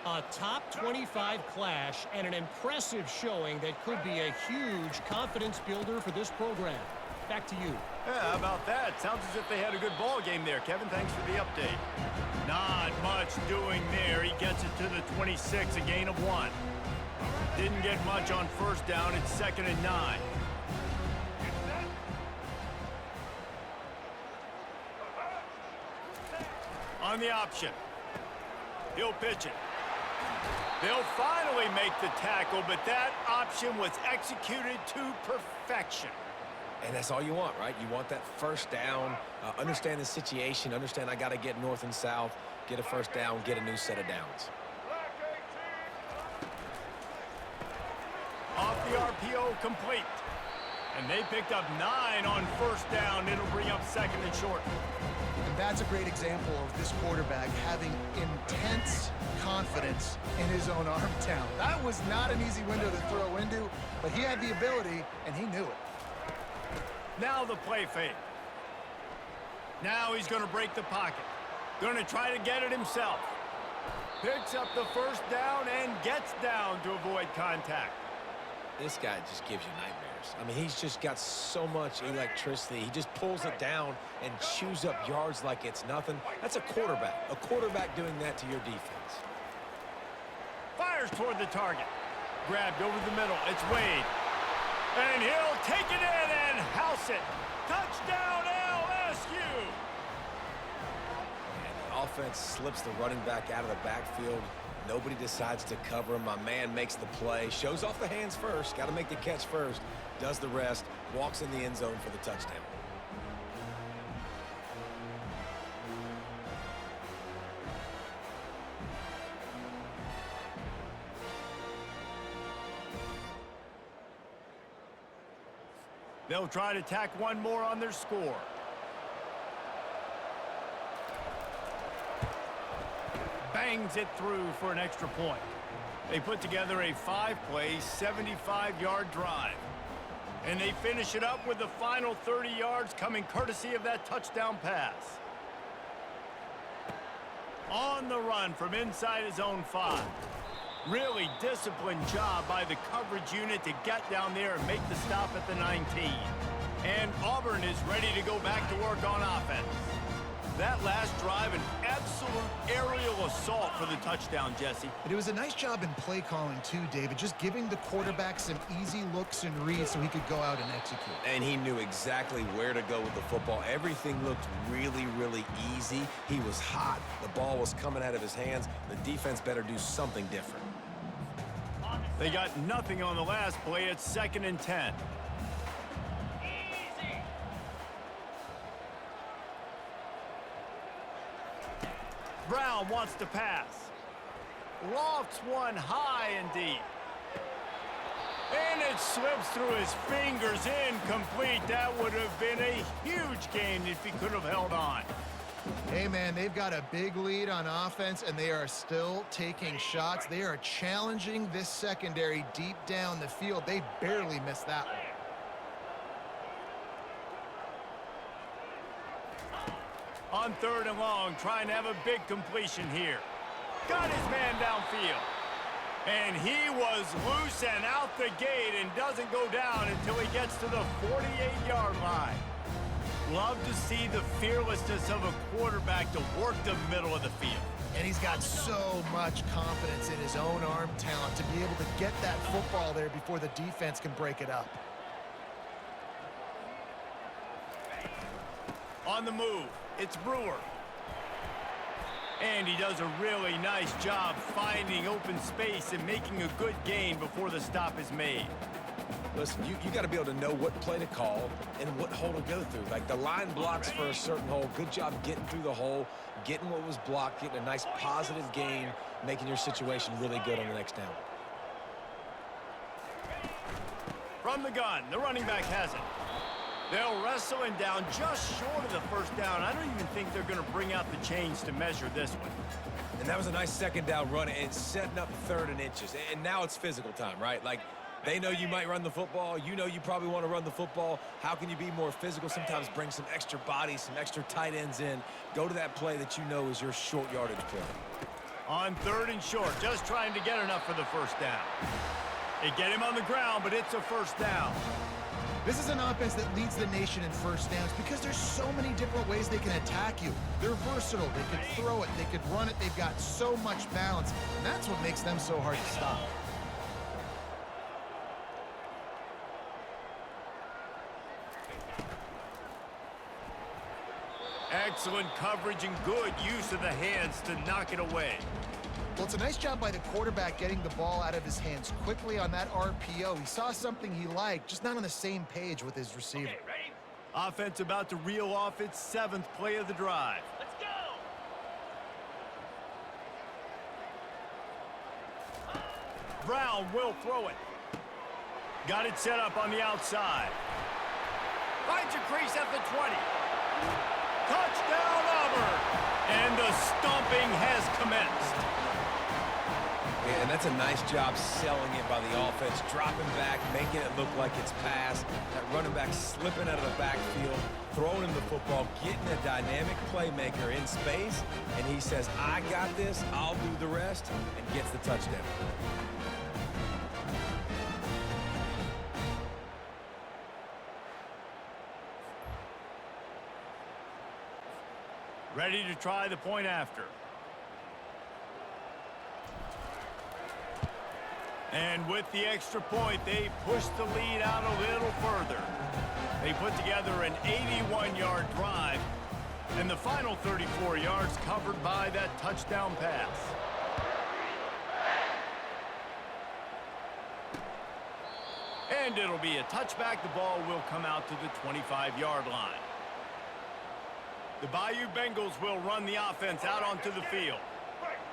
A top 25 clash and an impressive showing that could be a huge confidence builder for this program. Back to you. Yeah, how about that? Sounds as if they had a good ball game there. Kevin, thanks for the update. Not much doing there. He gets it to the 26, a gain of 1. Didn't get much on first down. It's 2nd and 9. On the option. He'll pitch it. They'll finally make the tackle, but that option was executed to perfection. And that's all you want, right? You want that first down, understand the situation, understand I got to get north and south, get a first down, get a new set of downs. Off the RPO, complete. And they picked up 9 on first down. It'll bring up 2nd and short. And that's a great example of this quarterback having intense confidence in his own arm talent. That was not an easy window to throw into, but he had the ability, and he knew it. Now the play fake. Now he's going to break the pocket. Going to try to get it himself. Picks up the first down and gets down to avoid contact. This guy just gives you nightmares. I mean, he's just got so much electricity. He just pulls it down and chews up yards like it's nothing. That's a quarterback doing that to your defense. Fires toward the target. Grabbed over the middle. It's Wade. And he'll take it in and house it. Touchdown, LSU! And the offense slips the running back out of the backfield. Nobody decides to cover him. My man makes the play. Shows off the hands first. Got to make the catch first. Does the rest. Walks in the end zone for the touchdown. They'll try to tack one more on their score. Bangs it through for an extra point. They put together a 5-play, 75-yard drive. And they finish it up with the final 30 yards coming courtesy of that touchdown pass. On the run from inside his own 5. Really disciplined job by the coverage unit to get down there and make the stop at the 19. And Auburn is ready to go back to work on offense. That last drive, an absolute aerial assault for the touchdown, Jesse. But it was a nice job in play calling too, David, just giving the quarterback some easy looks and reads so he could go out and execute. And he knew exactly where to go with the football. Everything looked really, really easy. He was hot. The ball was coming out of his hands. The defense better do something different. They got nothing on the last play. It's 2nd and 10. Easy. Brown wants to pass. Lofts one high and deep. And it slips through his fingers, incomplete. That would have been a huge gain if he could have held on. Hey, man, they've got a big lead on offense, and they are still taking shots. They are challenging this secondary deep down the field. They barely missed that one. On 3rd and long, trying to have a big completion here. Got his man downfield. And he was loose and out the gate and doesn't go down until he gets to the 48-yard line. Love to see the fearlessness of a quarterback to work the middle of the field. And he's got so much confidence in his own arm talent to be able to get that football there before the defense can break it up. On the move, it's Brewer. And he does a really nice job finding open space and making a good gain before the stop is made. Listen, you got to be able to know what play to call and what hole to go through. Like the line blocks for a certain hole. Good job getting through the hole, getting what was blocked, getting a nice positive gain, making your situation really good on the next down. From the gun, the running back has it. They'll wrestle him down just short of the first down. I don't even think they're going to bring out the chains to measure this one. And that was a nice second down run and setting up 3rd and inches. And now it's physical time, right? Like, they know you might run the football. You know you probably want to run the football. How can you be more physical? Sometimes bring some extra bodies, some extra tight ends in. Go to that play that you know is your short yardage play. On 3rd and short, just trying to get enough for the first down. They get him on the ground, but it's a first down. This is an offense that leads the nation in first downs because there's so many different ways they can attack you. They're versatile. They could throw it. They could run it. They've got so much balance, and that's what makes them so hard to stop. Excellent coverage and good use of the hands to knock it away. Well, it's a nice job by the quarterback getting the ball out of his hands quickly on that RPO. He saw something he liked, just not on the same page with his receiver. Okay, ready? Offense about to reel off its 7th play of the drive. Let's go. Brown will throw it. Got it set up on the outside. Finds a crease at the 20. Touchdown, Auburn! And the stomping has commenced. Yeah, and that's a nice job selling it by the offense, dropping back, making it look like it's pass. That running back slipping out of the backfield, throwing him the football, getting a dynamic playmaker in space, and he says, I got this, I'll do the rest, and gets the touchdown. Ready to try the point after. And with the extra point, they push the lead out a little further. They put together an 81-yard drive, and the final 34 yards covered by that touchdown pass. And it'll be a touchback. The ball will come out to the 25-yard line. The Bayou Bengals will run the offense out onto the field.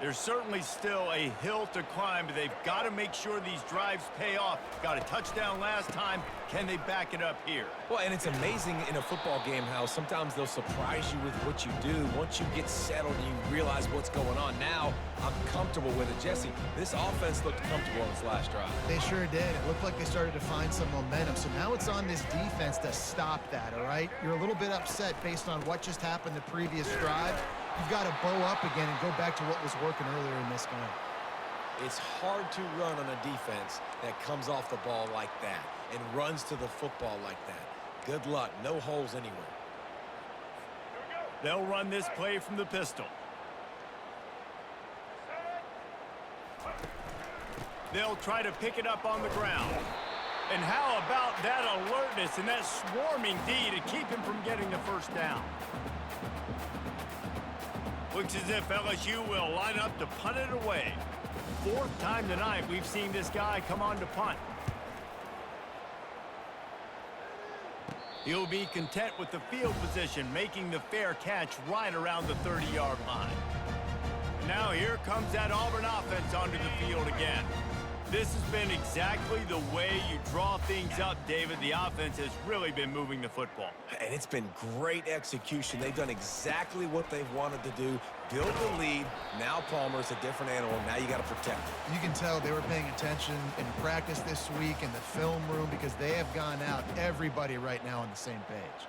There's certainly still a hill to climb, but they've got to make sure these drives pay off. Got a touchdown last time. Can they back it up here? Well, and it's amazing in a football game how sometimes they'll surprise you with what you do. Once you get settled and you realize what's going on, now I'm comfortable with it. Jesse, this offense looked comfortable on its last drive. They sure did. It looked like they started to find some momentum. So now it's on this defense to stop that, all right? You're a little bit upset based on what just happened the previous drive. You've got to bow up again and go back to what was working earlier in this game. It's hard to run on a defense that comes off the ball like that and runs to the football like that. Good luck. No holes anywhere. They'll run this play from the pistol. They'll try to pick it up on the ground. And how about that alertness and that swarming D to keep him from getting the first down? Looks as if LSU will line up to punt it away. 4th time tonight we've seen this guy come on to punt. He'll be content with the field position, making the fair catch right around the 30-yard line. Now here comes that Auburn offense onto the field again. This has been exactly the way you draw things up, David. The offense has really been moving the football. And it's been great execution. They've done exactly what they've wanted to do. Build the lead. Now Palmer's a different animal. Now you got to protect him. You can tell they were paying attention in practice this week in the film room because they have gone out, everybody right now on the same page.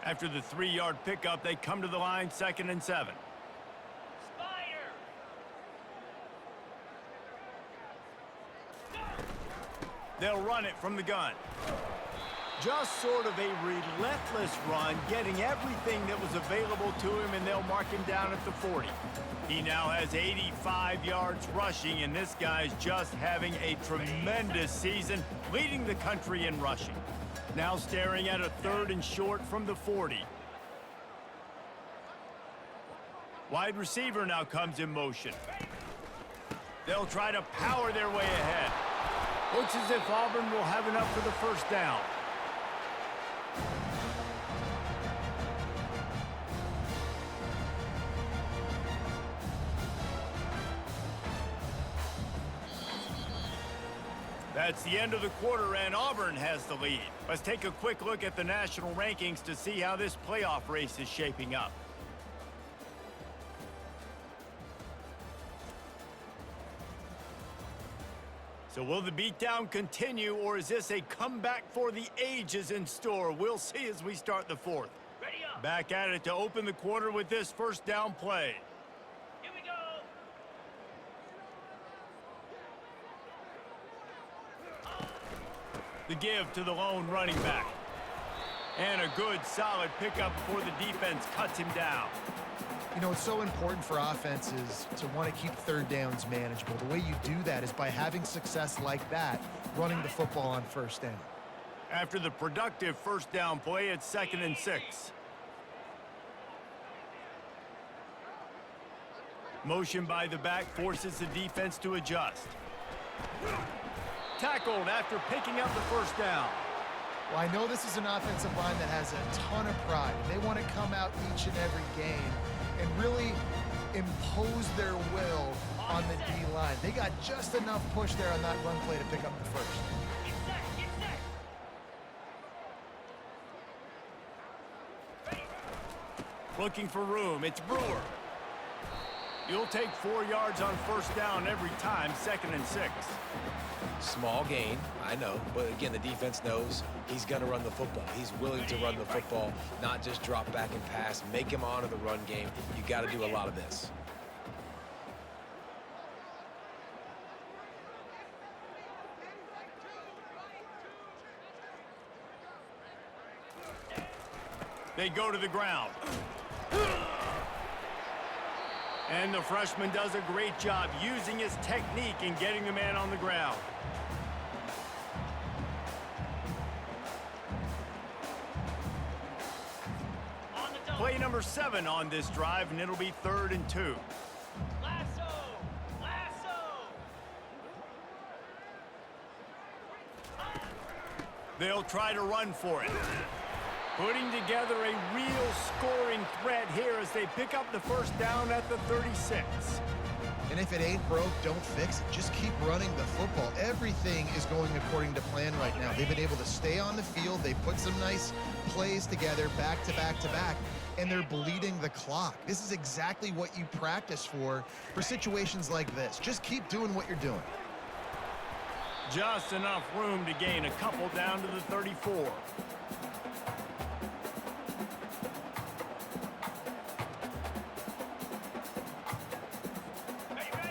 After the 3-yard pickup, they come to the line 2nd and 7. They'll run it from the gun. Just sort of a relentless run, getting everything that was available to him, and they'll mark him down at the 40. He now has 85 yards rushing, and this guy's just having a tremendous season, leading the country in rushing. Now staring at a 3rd and short from the 40. Wide receiver now comes in motion. They'll try to power their way ahead. Looks as if Auburn will have enough for the first down. That's the end of the quarter, and Auburn has the lead. Let's take a quick look at the national rankings to see how this playoff race is shaping up. So will the beatdown continue, or is this a comeback for the ages in store? We'll see as we start the 4th. Ready up. Back at it to open the quarter with this first down play. Here we go. The give to the lone running back. And a good, solid pickup before the defense cuts him down. You know, it's so important for offenses to want to keep 3rd downs manageable. The way you do that is by having success like that, running the football on 1st down. After the productive first down play, it's 2nd and 6. Motion by the back forces the defense to adjust. Tackled after picking up the first down. Well, I know this is an offensive line that has a ton of pride. They want to come out each and every game and really impose their will on the D-line. They got just enough push there on that run play to pick up the first. Get set. Get set. Ready. Looking for room, it's Brewer. You'll take 4 yards on first down every time, 2nd and 6. Small gain, I know, but again, the defense knows he's going to run the football. He's willing to run the football, not just drop back and pass, make him honor the run game. You got to do a lot of this. They go to the ground. And the freshman does a great job using his technique and getting the man on the ground. On the double. Play number 7 on this drive, and it'll be 3rd and 2. Lasso. Lasso. They'll try to run for it. Putting together a real scoring threat here as they pick up the first down at the 36. And if it ain't broke, don't fix it. Just keep running the football. Everything is going according to plan right now. They've been able to stay on the field. They put some nice plays together back to back to back, and they're bleeding the clock. This is exactly what you practice for situations like this. Just keep doing what you're doing. Just enough room to gain a couple down to the 34.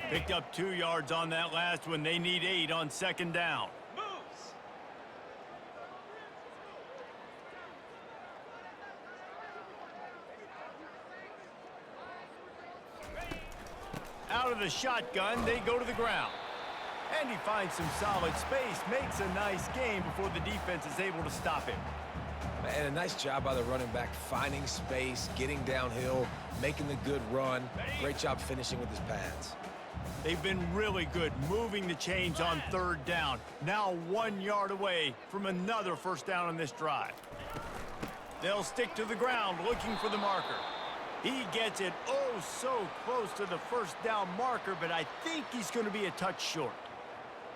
Picked up 2 yards on that last one. They need 8 on 2nd down. Moves. Out of the shotgun, they go to the ground. And he finds some solid space, makes a nice gain before the defense is able to stop him. And a nice job by the running back, finding space, getting downhill, making the good run. Great job finishing with his pads. They've been really good moving the chains on 3rd down. Now 1 yard away from another first down on this drive. They'll stick to the ground looking for the marker. He gets it oh so close to the first down marker, but I think he's going to be a touch short.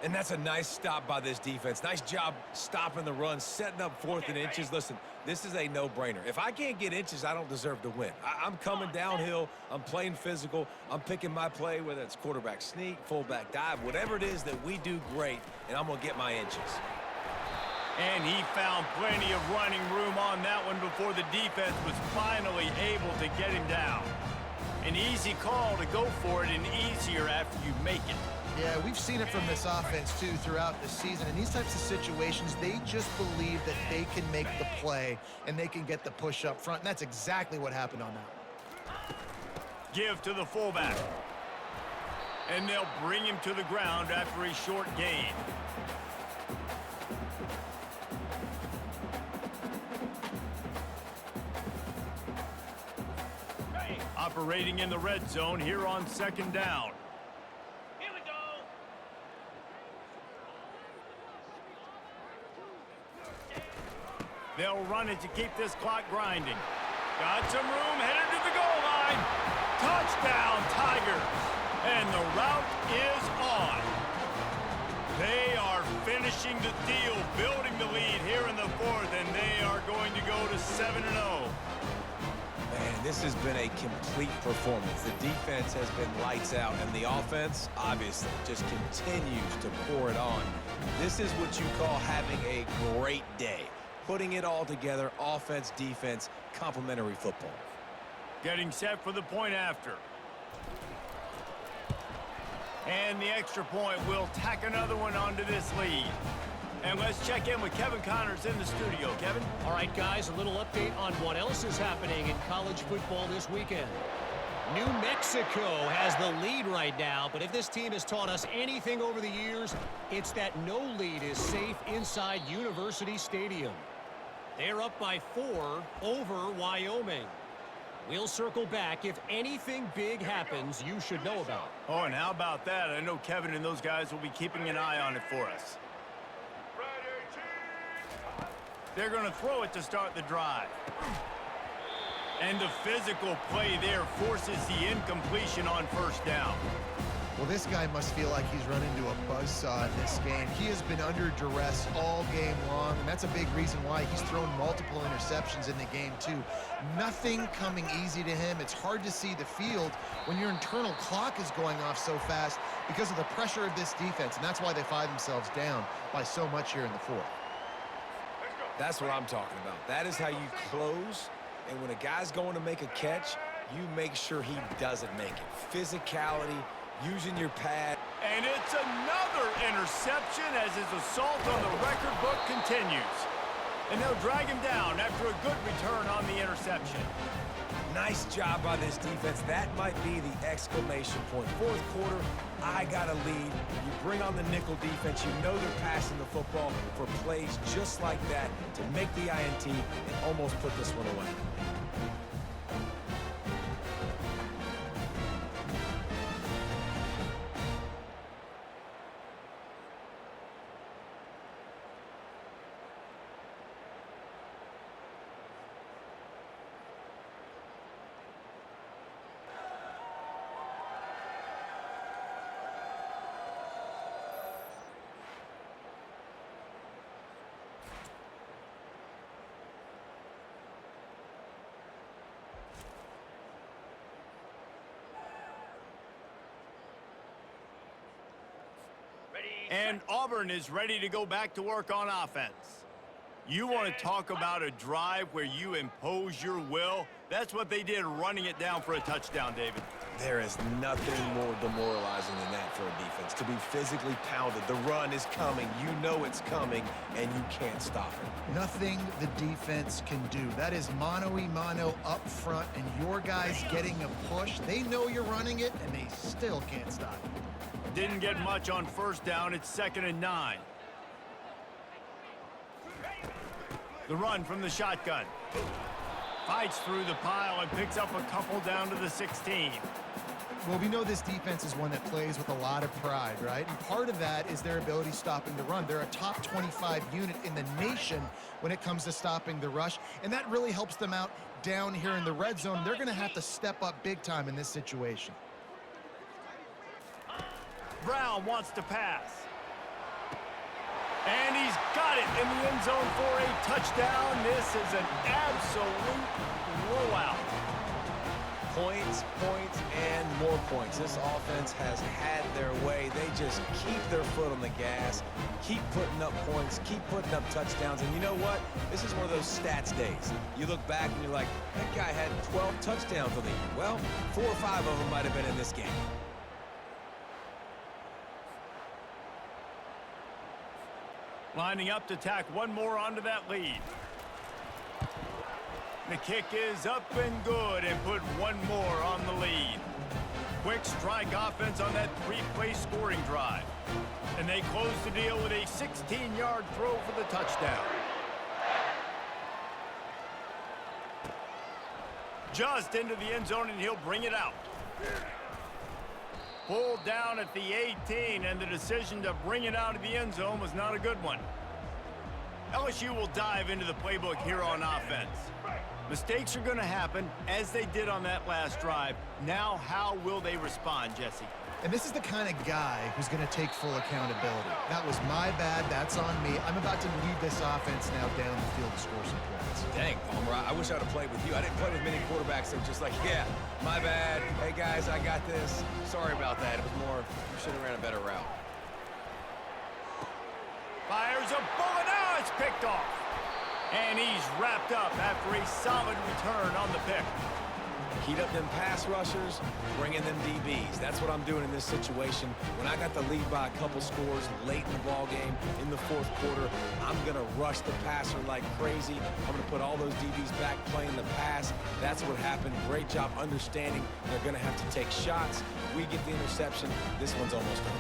And that's a nice stop by this defense. Nice job stopping the run, setting up 4th and inches. Listen, this is a no-brainer. If I can't get inches, I don't deserve to win. I'm coming downhill. I'm playing physical. I'm picking my play, whether it's quarterback sneak, fullback dive, whatever it is that we do great, and I'm going to get my inches. And he found plenty of running room on that one before the defense was finally able to get him down. An easy call to go for it, and easier after you make it. Yeah, we've seen it from this offense, too, throughout the season. In these types of situations, they just believe that they can make the play and they can get the push up front, and that's exactly what happened on that. Give to the fullback. And they'll bring him to the ground after a short gain. Operating in the red zone here on 2nd down. Here we go. They'll run it to keep this clock grinding. Got some room, headed to the goal line. Touchdown, Tigers. And the route is on. They are finishing the deal, building the lead here in the 4th, and they are going to go to 7-0. Man, this has been a complete performance. The defense has been lights out, and the offense, obviously, just continues to pour it on. This is what you call having a great day. Putting it all together, offense, defense, complementary football. Getting set for the point after. And the extra point will tack another one onto this lead. And let's check in with Kevin Connors in the studio. Kevin? All right, guys, a little update on what else is happening in college football this weekend. New Mexico has the lead right now, but if this team has taught us anything over the years, it's that no lead is safe inside University Stadium. They're up by 4 over Wyoming. We'll circle back if anything big happens you should know about. Oh, and how about that? I know Kevin and those guys will be keeping an eye on it for us. They're going to throw it to start the drive. And the physical play there forces the incompletion on 1st down. Well, this guy must feel like he's run into a buzzsaw in this game. He has been under duress all game long, and that's a big reason why he's thrown multiple interceptions in the game, too. Nothing coming easy to him. It's hard to see the field when your internal clock is going off so fast because of the pressure of this defense, and that's why they find themselves down by so much here in the 4th. That's what I'm talking about. That is how you close, and when a guy's going to make a catch, you make sure he doesn't make it. Physicality, using your pad. And it's another interception as his assault on the record book continues. And they'll drag him down after a good return on the interception. Nice job by this defense. That might be the exclamation point. 4th quarter, I got a lead. You bring on the nickel defense. You know they're passing the football for plays just like that to make the INT and almost put this one away. And Auburn is ready to go back to work on offense. You want to talk about a drive where you impose your will? That's what they did, running it down for a touchdown, David. There is nothing more demoralizing than that for a defense, to be physically pounded. The run is coming. You know it's coming, and you can't stop it. Nothing the defense can do. That is mano-a-mano up front, and your guys getting a push. They know you're running it, and they still can't stop it. Didn't get much on 1st down. It's 2nd and 9. The run from the shotgun. Fights through the pile and picks up a couple down to the 16. Well, we know this defense is one that plays with a lot of pride, right? And part of that is their ability stopping the run. They're a top 25 unit in the nation when it comes to stopping the rush, and that really helps them out down here in the red zone. They're going to have to step up big time in this situation. Brown wants to pass. And he's got it in the end zone for a touchdown. This is an absolute blowout. Points, points, and more points. This offense has had their way. They just keep their foot on the gas, keep putting up points, keep putting up touchdowns. And you know what? This is one of those stats days. You look back and you're like, that guy had 12 touchdowns on the year. Well, 4 or 5 of them might have been in this game. Lining up to tack one more onto that lead. The kick is up and good and put one more on the lead. Quick strike offense on that three-play scoring drive. And they close the deal with a 16-yard throw for the touchdown. Just into the end zone, and he'll bring it out. Pulled down at the 18, and the decision to bring it out of the end zone was not a good one. LSU will dive into the playbook here on offense. Mistakes are going to happen, as they did on that last drive. Now, how will they respond, Jesse? And this is the kind of guy who's going to take full accountability. That was my bad. That's on me. I'm about to lead this offense now down the field to score some points. Dang, Palmer, I wish I'd have played with you. I didn't play with many quarterbacks that were just like, yeah, my bad. Hey, guys, I got this. Sorry about that. It was more, you should have ran a better route. Fires a bullet. Now it's picked off. And he's wrapped up after a solid return on the pick. Heat up them pass rushers, bring in them DBs. That's what I'm doing in this situation. When I got the lead by a couple scores late in the ball game, in the fourth quarter, I'm going to rush the passer like crazy. I'm going to put all those DBs back playing the pass. That's what happened. Great job understanding they're going to have to take shots. We get the interception. This one's almost over.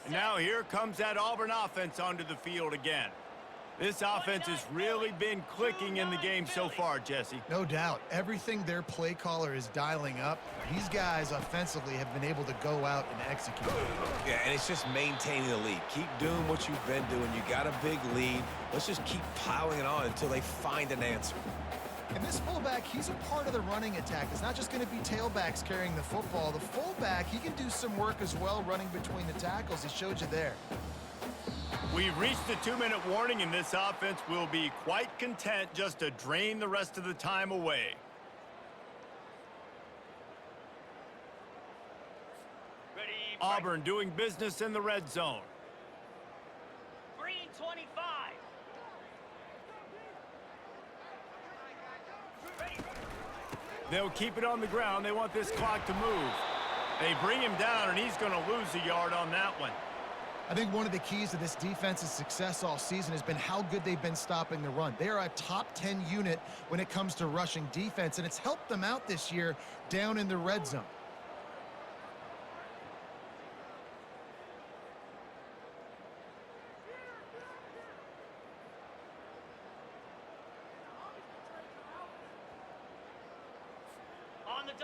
And now here comes that Auburn offense onto the field again. This offense has really been clicking in the game so far, Jesse. No doubt. Everything their play caller is dialing up, these guys offensively have been able to go out and execute. Yeah, and it's just maintaining the lead. Keep doing what you've been doing. You got a big lead. Let's just keep piling it on until they find an answer. And this fullback, he's a part of the running attack. It's not just going to be tailbacks carrying the football. The fullback, he can do some work as well running between the tackles. He showed you there. We've reached the 2-minute warning, and this offense will be quite content just to drain the rest of the time away. Ready, Auburn doing business in the red zone. Green 25. They'll keep it on the ground. They want this clock to move. They bring him down, and he's going to lose a yard on that one. I think one of the keys to this defense's success all season has been how good they've been stopping the run. They are a top 10 unit when it comes to rushing defense, and it's helped them out this year down in the red zone.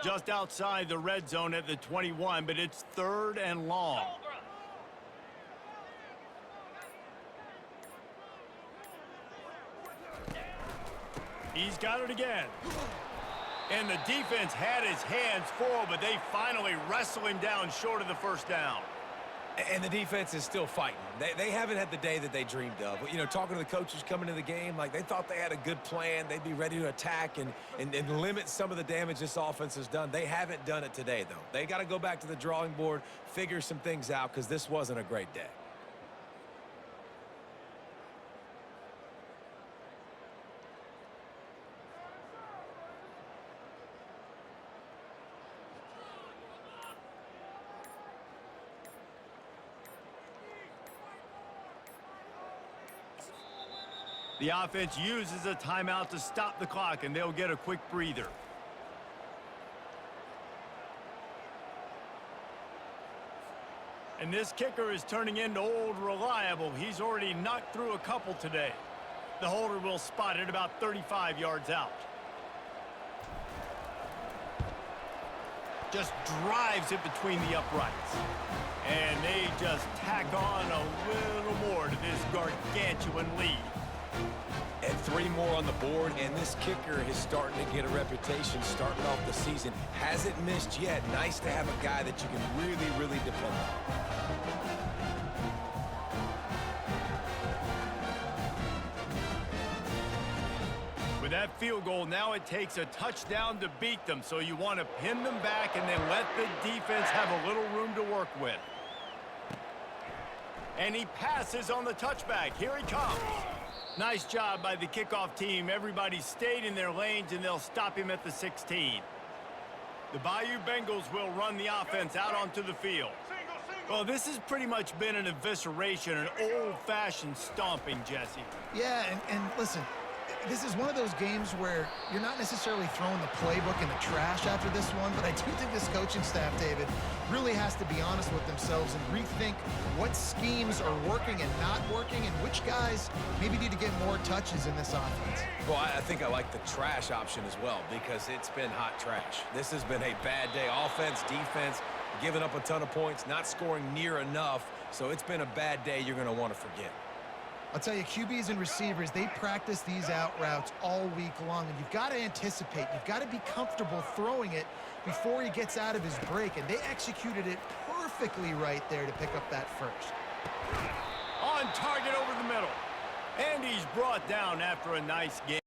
Just outside the red zone at the 21, but it's 3rd and long. He's got it again. And the defense had his hands full, but they finally wrestle him down short of the first down. And the defense is still fighting. They haven't had the day that they dreamed of. You know, talking to the coaches coming into the game, like they thought they had a good plan. They'd be ready to attack and limit some of the damage this offense has done. They haven't done it today, though. They got to go back to the drawing board, figure some things out, because this wasn't a great day. The offense uses a timeout to stop the clock, and they'll get a quick breather. And this kicker is turning into old reliable. He's already knocked through a couple today. The holder will spot it about 35 yards out. Just drives it between the uprights. And they just tack on a little more to this gargantuan lead. And 3 more on the board, and this kicker is starting to get a reputation starting off the season. Hasn't missed yet. Nice to have a guy that you can really, really depend on. With that field goal, now it takes a touchdown to beat them, so you want to pin them back and then let the defense have a little room to work with. And he passes on the touchback. Here he comes. Nice job by the kickoff team. Everybody stayed in their lanes, and they'll stop him at the 16. The Bayou Bengals will run the offense out onto the field. Well, this has pretty much been an evisceration, an old-fashioned stomping, Jesse. Yeah, and listen, this is one of those games where you're not necessarily throwing the playbook in the trash after this one, but I do think this coaching staff, David, really has to be honest with themselves and rethink what schemes are working and not working and which guys maybe need to get more touches in this offense. Well, I think I like the trash option as well because it's been hot trash. This has been a bad day. Offense, defense, giving up a ton of points, not scoring near enough. So it's been a bad day you're going to want to forget. I'll tell you, QBs and receivers, they practice these out routes all week long, and you've got to anticipate. You've got to be comfortable throwing it before he gets out of his break, and they executed it perfectly right there to pick up that first. On target over the middle. And he's brought down after a nice game.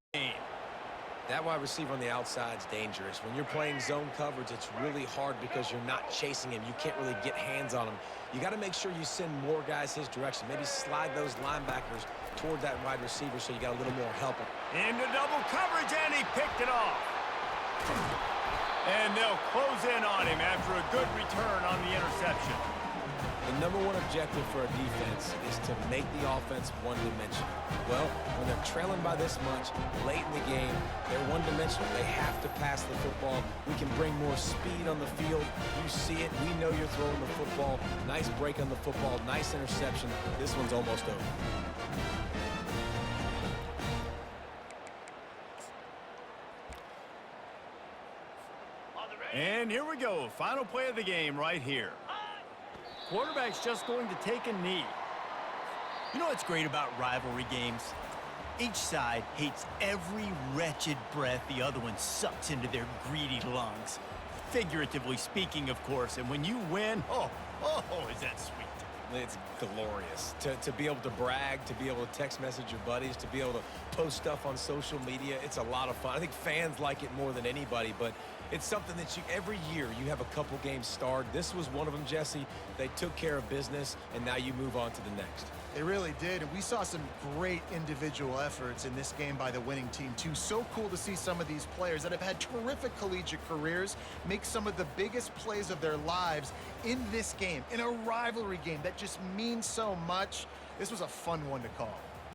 That wide receiver on the outside is dangerous. When you're playing zone coverage, it's really hard because you're not chasing him. You can't really get hands on him. You got to make sure you send more guys his direction. Maybe slide those linebackers toward that wide receiver so you got a little more help. Into double coverage, and he picked it off. And they'll close in on him after a good return on the interception. The number one objective for a defense is to make the offense one-dimensional. Well, when they're trailing by this much, late in the game, they're one-dimensional. They have to pass the football. We can bring more speed on the field. You see it. We know you're throwing the football. Nice break on the football. Nice interception. This one's almost over. And here we go. Final play of the game right here. Quarterback's just going to take a knee. You know what's great about rivalry games? Each side hates every wretched breath the other one sucks into their greedy lungs. Figuratively speaking, of course. And when you win, oh, is that sweet. It's glorious to be able to brag, to be able to text message your buddies, to be able to post stuff on social media. It's a lot of fun. I think fans like it more than anybody, but it's something that every year you have a couple games starred. This was one of them, Jesse. They took care of business, and now you move on to the next. They really did, and we saw some great individual efforts in this game by the winning team, too. So cool to see some of these players that have had terrific collegiate careers make some of the biggest plays of their lives in this game, in a rivalry game that just means so much. This was a fun one to call.